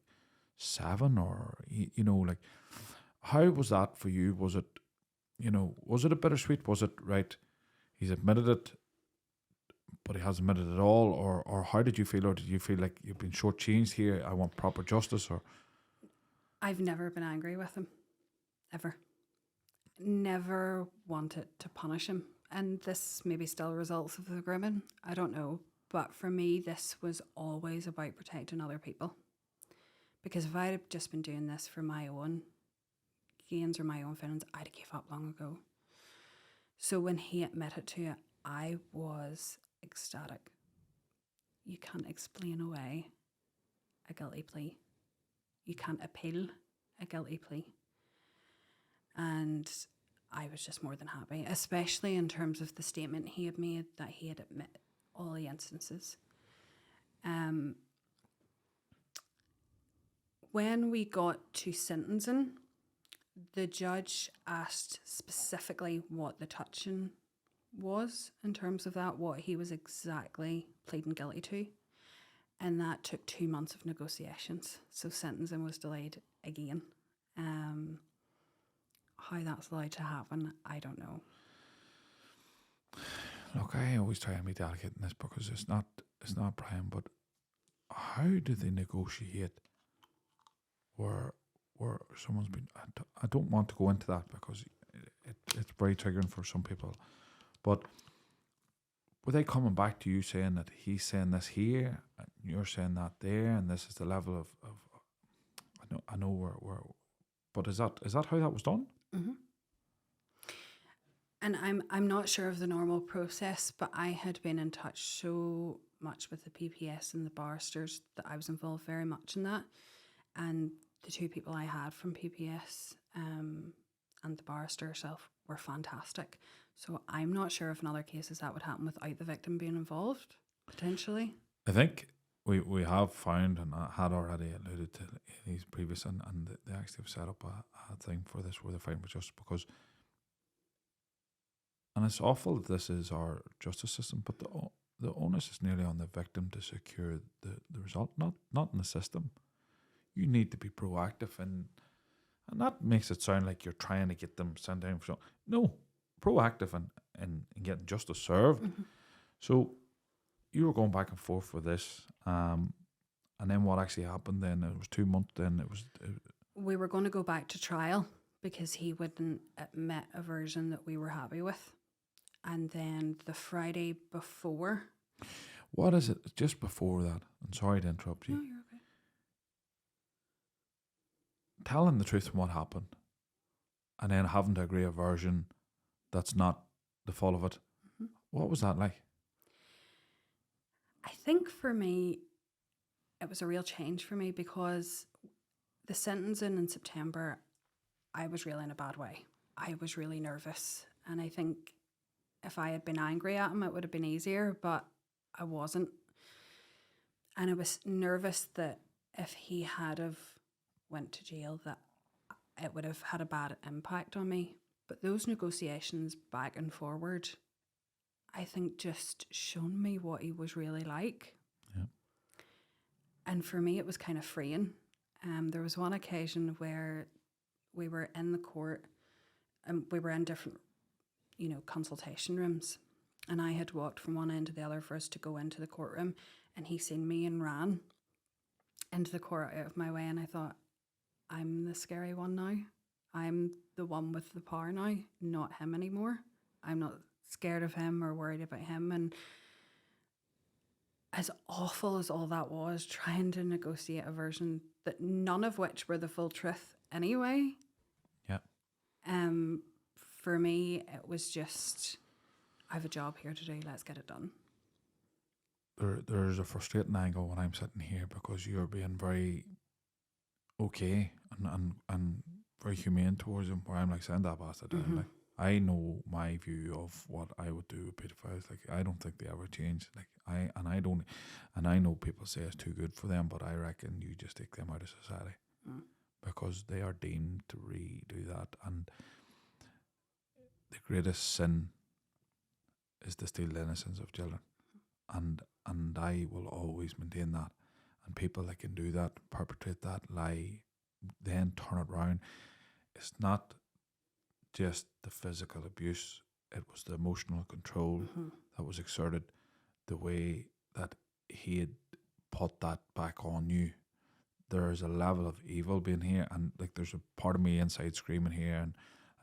7, or like, how was that for you? Was it, was it a bittersweet? Was it right? He's admitted it, but he hasn't admitted it all, or how did you feel, or did you feel like you've been shortchanged here? I want proper justice, or I've never been angry with him, ever. Never wanted to punish him, and this maybe still results of the grooming, I don't know, but for me this was always about protecting other people, because if I had just been doing this for my own gains or my own feelings, I'd have gave up long ago. So when he admitted to it, I was ecstatic. You can't explain away a guilty plea. You can't appeal a guilty plea. And I was just more than happy, especially in terms of the statement he had made that he had admitted all the instances. When we got to sentencing, the judge asked specifically what the touching was in terms of that, what he was exactly pleading guilty to. And that took 2 months of negotiations. So sentencing was delayed again. How that's allowed to happen, I don't know. Look, I always try and be delicate in this because it's not Brian, but how do they negotiate where someone's been? I don't want to go into that because it's very triggering for some people. But were they coming back to you saying that he's saying this here and you're saying that there, and this is the level of I know we're but is that how that was done? Mm-hmm. And I'm not sure of the normal process, but I had been in touch so much with the PPS and the barristers that I was involved very much in that. And the 2 people I had from PPS and the barrister herself were fantastic. So I'm not sure if in other cases that would happen without the victim being involved, potentially. I think we have found, and I had already alluded to these previous, and they actually have set up a thing for this where they're fighting for justice, because, and it's awful that this is our justice system, but the onus is nearly on the victim to secure the result, not in the system. You need to be proactive, and that makes it sound like you're trying to get them sent down for something. No, proactive and getting justice served. Mm-hmm. So you were going back and forth with this, and then what actually happened then? It was 2 months then. We were going to go back to trial because he wouldn't admit a version that we were happy with. And then the Friday before. What is it? Just before that, I'm sorry to interrupt you. No, you're okay. Telling the truth from what happened, and then having to agree a version that's not the full of it. Mm-hmm. What was that like? I think for me, it was a real change for me because the sentencing in September, I was really in a bad way. I was really nervous. And I think if I had been angry at him, it would have been easier, but I wasn't. And I was nervous that if he had have went to jail, that it would have had a bad impact on me. But those negotiations back and forward, I think just shown me what he was really like. Yeah. And for me, it was kind of freeing. There was one occasion where we were in the court and we were in different, consultation rooms. And I had walked from one end to the other for us to go into the courtroom. And he seen me and ran into the court out of my way. And I thought, I'm the scary one now. I'm the one with the power now, not him anymore. I'm not scared of him or worried about him. And as awful as all that was, trying to negotiate a version that none of which were the full truth anyway. Yeah. For me, it was just I have a job here to do, let's get it done. There's a frustrating angle when I'm sitting here because you're being very okay and very humane towards him, where I'm like, send that bastard down. Like, I know my view of what I would do with pedophiles. Like, I don't think they ever change. Like, I know people say it's too good for them, but I reckon you just take them out of society because they are deemed to redo that. And the greatest sin is to steal the innocence of children. And I will always maintain that. And people that can do that, perpetrate that lie, then turn it round. It's not just the physical abuse, it was the emotional control that was exerted, the way that he had put that back on you. There is a level of evil being here, and like there's a part of me inside screaming here, and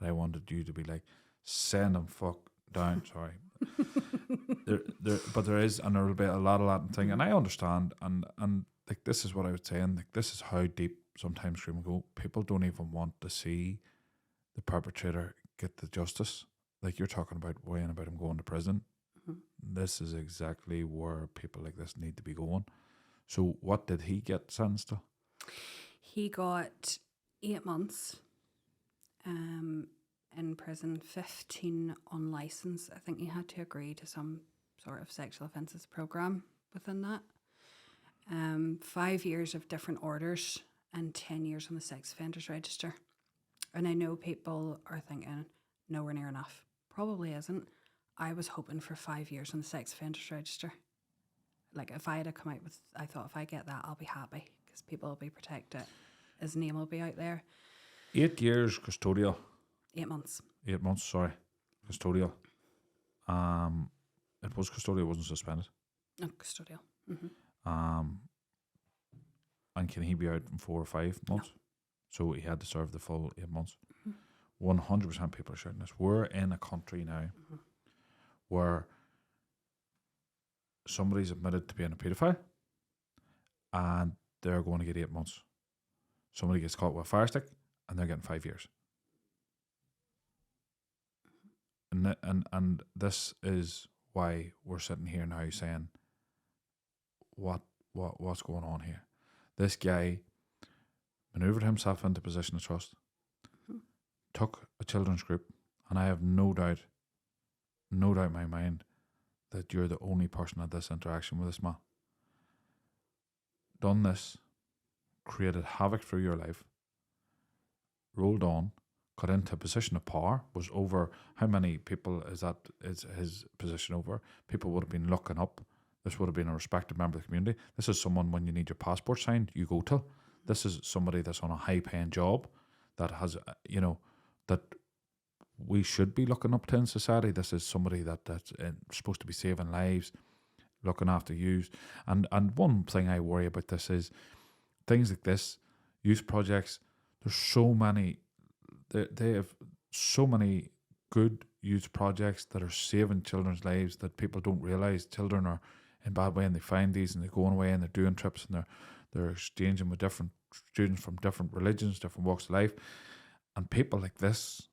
I wanted you to be like, send him fuck down. Sorry. But there is, and there will be a lot of that thing, and I understand, and like this is what I was saying, like this is how deep sometimes screaming go. People don't even want to see the perpetrator get the justice. Like you're talking about worrying about him going to prison. This is exactly where people like this need to be going. So what did he get sentenced to? He got 8 months in prison, 15 unlicensed. I think he had to agree to some sort of sexual offences program within that. 5 years of different orders and 10 years on the sex offenders register. And I know people are thinking, nowhere near enough. Probably isn't. I was hoping for 5 years on the sex offenders register. Like if I had come out with, I thought if I get that, I'll be happy because people will be protected. His name will be out there. 8 years custodial. 8 months. 8 months, sorry. Custodial. It was custodial, it wasn't suspended. No, custodial. And can he be out in 4 or 5 months? No. So he had to serve the full 8 months. 100% people are shouting this. We're in a country now where somebody's admitted to being a paedophile and they're going to get 8 months. Somebody gets caught with a fire stick and they're getting 5 years. And this is why we're sitting here now saying, what's going on here? This guy maneuvered himself into a position of trust, took a children's group, and I have no doubt in my mind that you're the only person at this interaction with this man. Done this, created havoc through your life, rolled on, got into a position of power, was over, how many people is his position over? People would have been looking up. This would have been a respected member of the community. This is someone when you need your passport signed, you go to. This is somebody that's on a high-paying job that has, that we should be looking up to in society. This is somebody that's supposed to be saving lives, looking after youth. And one thing I worry about this is things like this, youth projects, there's so many, they have so many good youth projects that are saving children's lives that people don't realise. Children are in bad way and they find these and they're going away and they're doing trips and they're exchanging with different students from different religions, different walks of life. And people like this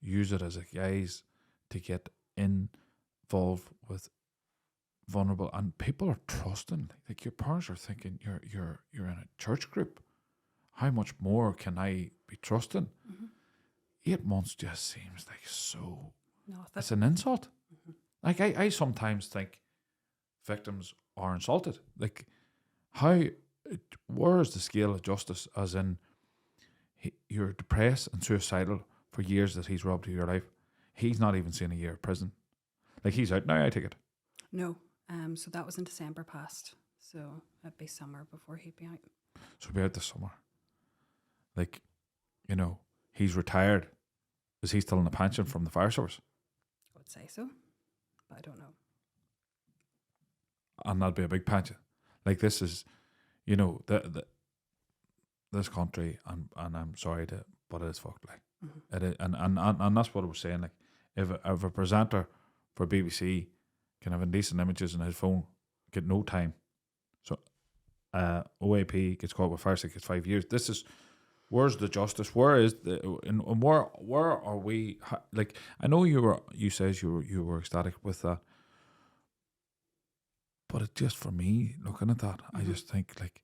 use it as a guise to get involved with vulnerable, and people are trusting. Like your parents are thinking, you're in a church group. How much more can I be trusting? 8 months just seems like so. No, it's an insult. Like I sometimes think victims are insulted. Like where is the scale of justice? As in, you're depressed and suicidal for years that he's robbed of your life. He's not even seen a year of prison. Like he's out now, I take it. No. So that was in December past. So it'd be summer before he'd be out. So he'd be out this summer. Like, he's retired. Is he still in a pension from the fire service? I would say so, but I don't know. And that'd be a big pension. Like this is, this country, and I'm sorry but it is fucked. Like it is, and that's what I was saying. Like if a presenter for BBC can have indecent images in his phone, get no time. So OAP gets caught with fire stick, gets 5 years. This is Where's the justice? Where is the and where are we? Like, I know you says you were ecstatic with that, but it just, for me, looking at that, I just think, like,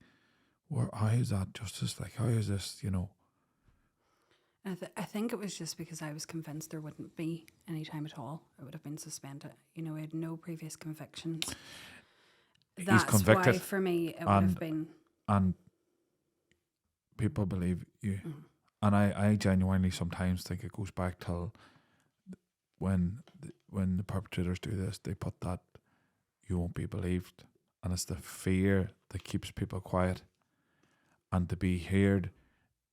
how is that justice? Like, how is this? I think it was just because I was convinced there wouldn't be any time at all. It would have been suspended. He had no previous convictions. He's That's convicted, why for me it would have been. and people believe you. And I genuinely sometimes think it goes back till when the perpetrators do this, they put that you won't be believed, and it's the fear that keeps people quiet, and to be heard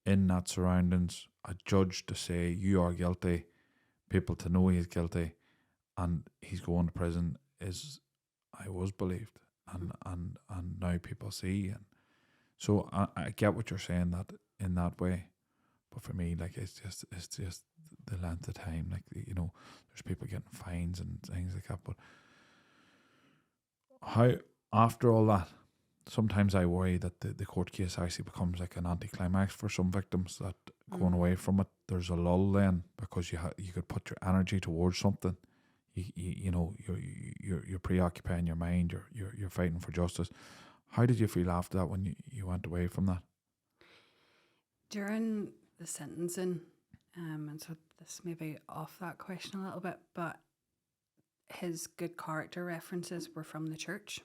in that surroundings, a judge to say you are guilty, people to know he's guilty, and he's going to prison is, I was believed, and now people see, and so I get what you're saying, that in that way. But for me, like, it's just the length of time. Like, there's people getting fines and things like that. But how, after all that, sometimes I worry that the court case actually becomes like an anticlimax for some victims, that going away from it, there's a lull then, because you could put your energy towards something. You're preoccupying your mind. You're fighting for justice. How did you feel after that when you went away from that? During the sentencing, and so this may be off that question a little bit, but his good character references were from the church.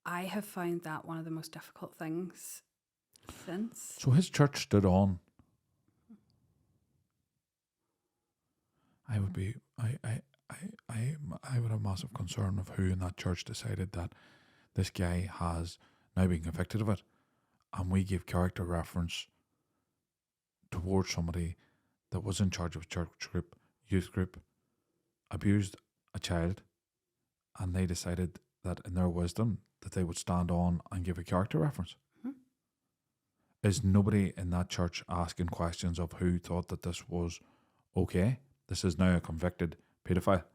I have found that one of the most difficult things since. So his church stood on. I would have massive concern of who in that church decided that this guy has now been convicted of it, and we give character reference towards somebody that was in charge of a church group, youth group, abused a child, and they decided that in their wisdom that they would stand on and give a character reference. Is nobody in that church asking questions of who thought that this was okay? This is now a convicted paedophile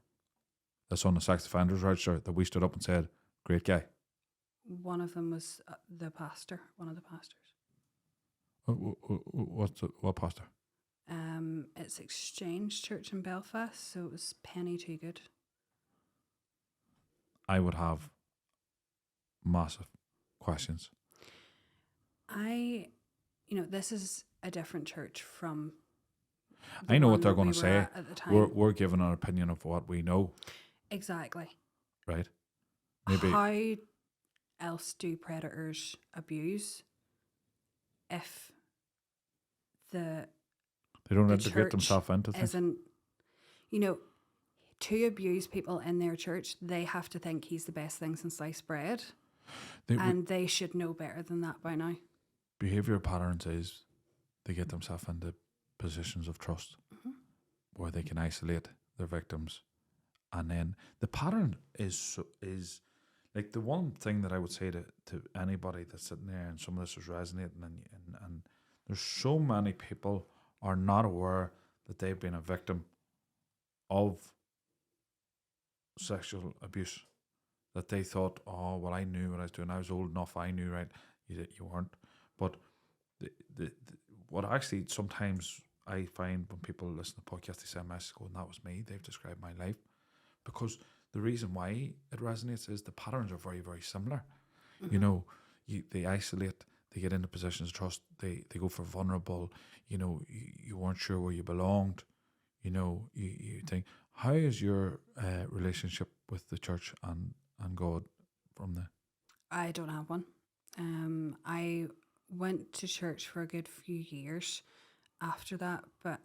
that's on the sex offenders register, that we stood up and said, great guy. One of them was the pastor, one of the pastors. What pastor? It's Exchange Church in Belfast, so it was Penny Too Good. I would have massive questions. This is a different church from. I know what they're going to say. At the time. We're giving our opinion of what we know. Exactly. Right. Maybe. How else do predators abuse if they don't integrate themselves into things? Isn't, to abuse people in their church, they have to think he's the best thing since sliced bread. They should know better than that by now. Behavioural patterns is they get themselves into positions of trust where they can isolate their victims, and then the pattern is like, the one thing that I would say to anybody that's sitting there, and some of this is resonating, and there's so many people are not aware that they've been a victim of sexual abuse, that they thought, oh, well, I knew what I was doing, I was old enough, I knew, right? You weren't. But what actually sometimes I find when people listen to podcasts, they say, and that was me, they've described my life. Because the reason why it resonates is the patterns are very, very similar. They isolate, they get into positions of trust, they go for vulnerable, you weren't sure where you belonged, you think, how is your relationship with the church and God from there? I don't have one. I went to church for a good few years after that, but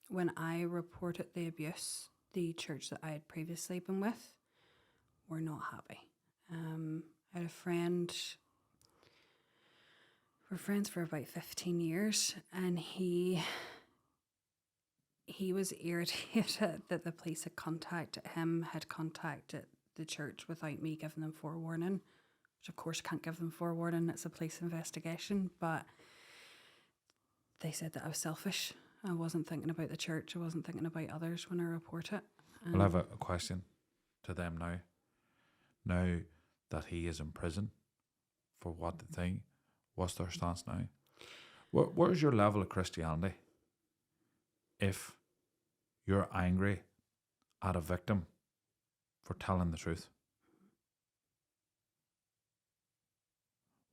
when I reported the abuse, the church that I had previously been with were not happy. I had a friend, we're friends for about 15 years, and he was irritated that the police had contacted the church without me giving them forewarning, which of course I can't give them forewarning, it's a police investigation, but they said that I was selfish. I wasn't thinking about the church, I wasn't thinking about others when I report it. Well, I have a question to them now. Now that he is in prison for what the thing, what's their stance now? Where's your level of Christianity if you're angry at a victim for telling the truth?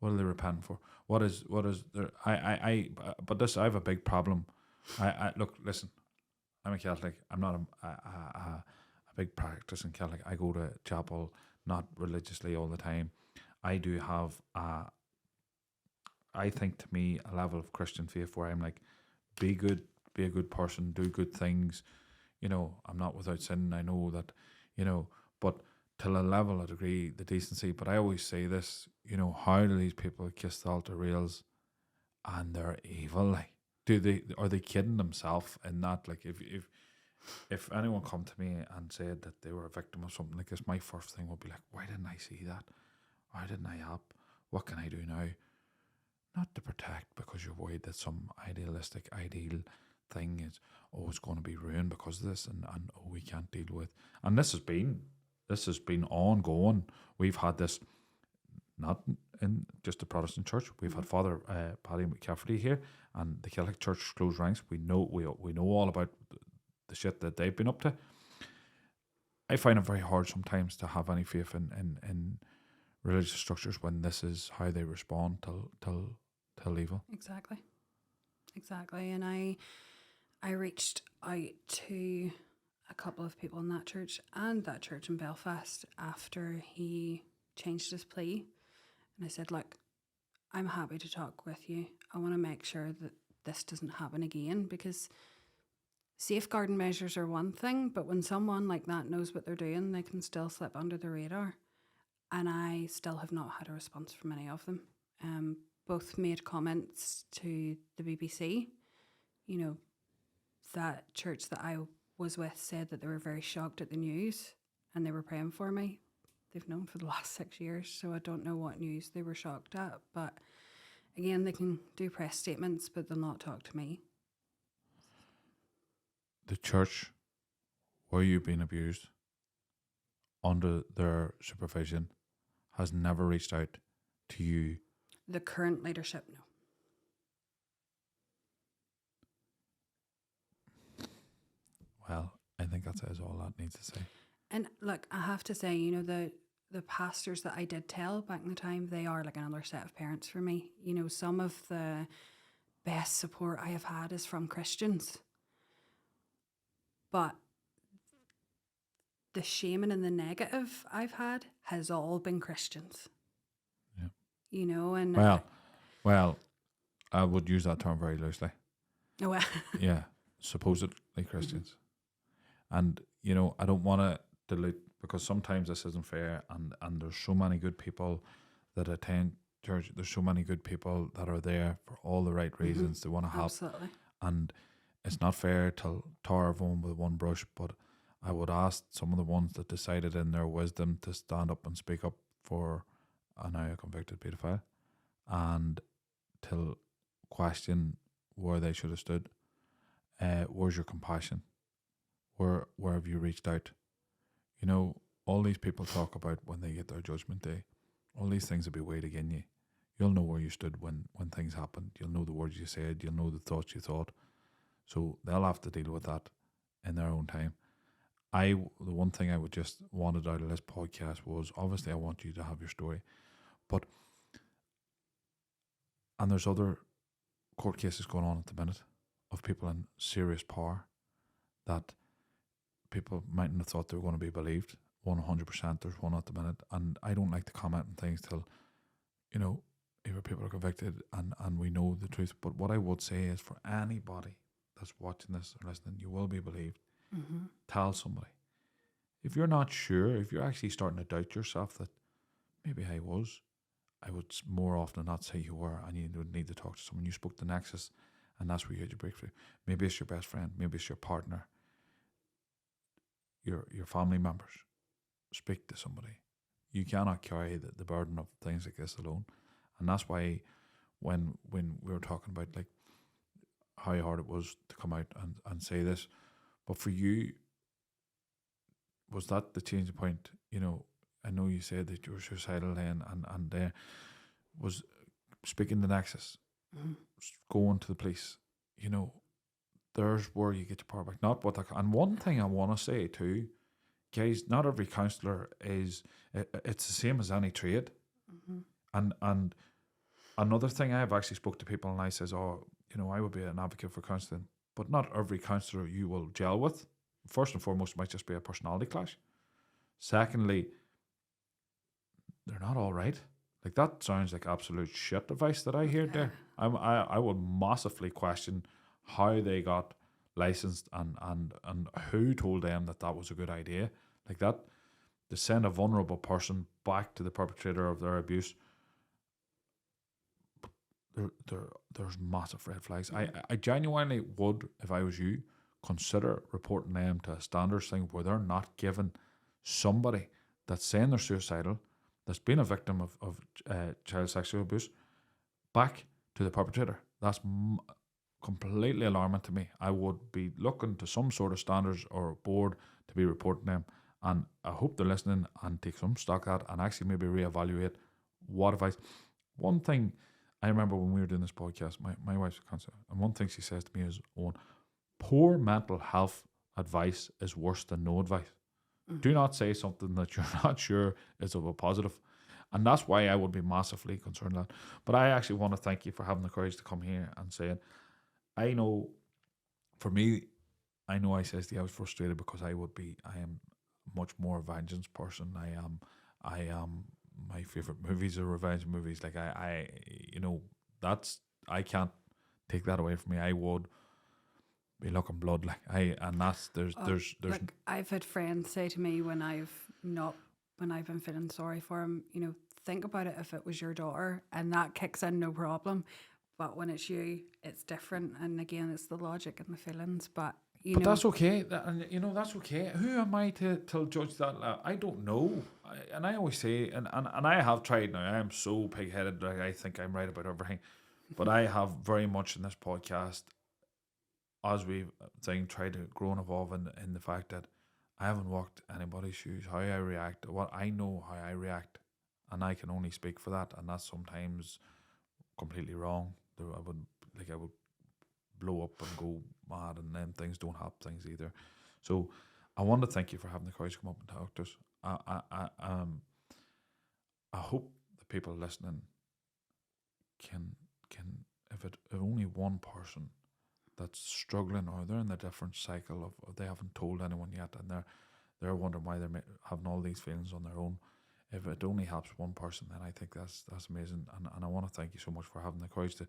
What are they repenting for? What is there? But this, I have a big problem. I look, listen, I'm a Catholic. I'm not a big practicing Catholic. I go to chapel, not religiously all the time. I do have I think to me, a level of Christian faith where I'm like, be good, be a good person, do good things. You know, I'm not without sin. I know that, you know, but till a level, a degree, the decency. But I always say this, you know, how do these people kiss the altar rails and they're evil? Like, are they kidding themselves in that? Like, if anyone come to me and said that they were a victim of something like this, my first thing would be like, why didn't I see that? Why didn't I help? What can I do now? Not to protect because you're worried that some idealistic ideal thing is, oh, it's going to be ruined because of this, and oh, we can't deal with. And this has been ongoing. We've had this not in just the Protestant church. We've had Father Paddy McCafferty here, and the Catholic Church closed ranks. We know all about the shit that they've been up to. I find it very hard sometimes to have any faith in religious structures when this is how they respond till evil. Exactly. And I reached out to a couple of people in that church and that church in Belfast after he changed his plea. And I said, look, I'm happy to talk with you. I want to make sure that this doesn't happen again, because safeguarding measures are one thing, but when someone like that knows what they're doing, they can still slip under the radar. And I still have not had a response from any of them. Both made comments to the BBC. You know, that church that I was with said that they were very shocked at the news and they were praying for me. They've known for the last 6 years, so I don't know what news they were shocked at. But again, they can do press statements, but they'll not talk to me. The church where you've been abused under their supervision has never reached out to you. The current leadership, no. Well, I think that says all that needs to say. And look, I have to say, you know, the pastors that I did tell back in the time, they are like another set of parents for me. You know, some of the best support I have had is from Christians. But the shaming and the negative I've had has all been Christians. Yeah. You know, and well, I would use that term very loosely. Oh, well. Yeah, supposedly Christians. And, you know, I don't want to dilute, because sometimes this isn't fair, and there's so many good people that attend church. There's so many good people that are there for all the right reasons. They want to help. Absolutely. And it's not fair to tar everyone with one brush, but I would ask some of the ones that decided in their wisdom to stand up and speak up for a now convicted paedophile, and to question where they should have stood. Where's your compassion? Where have you reached out? You know, all these people talk about when they get their judgment day. All these things will be weighed against you. You'll know where you stood when things happened. You'll know the words you said. You'll know the thoughts you thought. So they'll have to deal with that in their own time. The one thing I would just wanted out of this podcast was, obviously I want you to have your story, and there's other court cases going on at the minute of people in serious power that people mightn't have thought they were going to be believed. 100%, there's one at the minute, and I don't like to comment on things till, you know, either people are convicted and we know the truth. But what I would say is, for anybody that's watching this or listening, you will be believed. Tell somebody. If you're not sure, if you're actually starting to doubt yourself that maybe I would more often than not say you were, and you would need to talk to someone. You spoke to Nexus, and that's where you had your breakthrough. Maybe it's your best friend, maybe it's your partner, your family members. Speak to somebody. You cannot carry the burden of things like this alone. And that's why when we were talking about like how hard it was to come out and say this, but for you, was that the changing point? You know, I know you said that you were suicidal then, and was speaking to Nexus, going to the police, you know, there's where you get your power back. Not what that. And one thing I want to say too, guys, not every counsellor is. It's the same as any trade. And another thing, I've actually spoke to people and I says, oh, you know, I would be an advocate for counselling, but not every counsellor you will gel with. First and foremost, it might just be a personality clash. Secondly, they're not all right. Like, that sounds like absolute shit advice that I hear there. I would massively question how they got licensed and who told them that that was a good idea. Like that, to send a vulnerable person back to the perpetrator of their abuse, there's massive red flags. I genuinely would, if I was you, consider reporting them to a standards thing where they're not giving somebody that's saying they're suicidal, that's been a victim of child sexual abuse, back to the perpetrator. That's completely alarming to me. I would be looking to some sort of standards or board to be reporting them, and I hope they're listening and take some stock at and actually maybe reevaluate what advice. One thing I remember when we were doing this podcast, my wife's a counsellor, and one thing she says to me is, Owen, poor mental health advice is worse than no advice. Do not say something that you're not sure is of a positive. And that's why I would be massively concerned that. But I actually want to thank you for having the courage to come here and say it. I know, for me, I know I says to you I was frustrated because I am much more a vengeance person. I am, my favourite movies are revenge movies. Like I you know, I can't take that away from me. I would be looking blood, like there's Like, I've had friends say to me when I've been feeling sorry for him, you know, think about it if it was your daughter, and that kicks in no problem. But when it's you, it's different. And again, it's the logic and the feelings. But that's okay, and you know, that's okay. Who am I to judge that? I don't know. And I always say, and I have tried now. I am so pig-headed, like I think I'm right about everything. But I have very much in this podcast, as we've tried to grow and evolve in the fact that I haven't walked anybody's shoes. How I react, what I know how I react, and I can only speak for that, and that's sometimes completely wrong. I would blow up and go mad, and then things don't help things either. So I want to thank you for having the courage to come up and talk to us. I hope the people listening can if only one person that's struggling, or they're in the different cycle of they haven't told anyone yet, and they're wondering why they're having all these feelings on their own. If it only helps one person, then I think that's amazing. And I want to thank you so much for having the courage to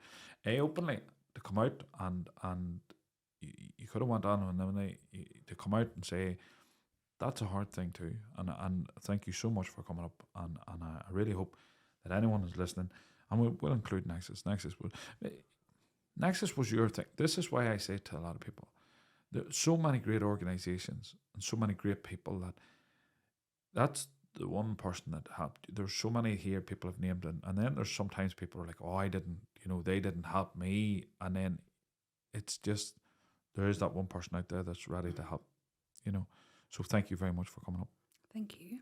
openly to come out, and you could have went on anonymity, to come out and say that's a hard thing too. And thank you so much for coming up, and I really hope that anyone is listening, and we'll include Nexus. Nexus was your thing. This is why I say to a lot of people, there's so many great organizations and so many great people that's the one person that helped. There's so many here people have named, and then there's sometimes people are like, oh, they didn't help me, and then it's just, there is that one person out there that's ready to help, you know. So thank you very much for coming up. Thank you.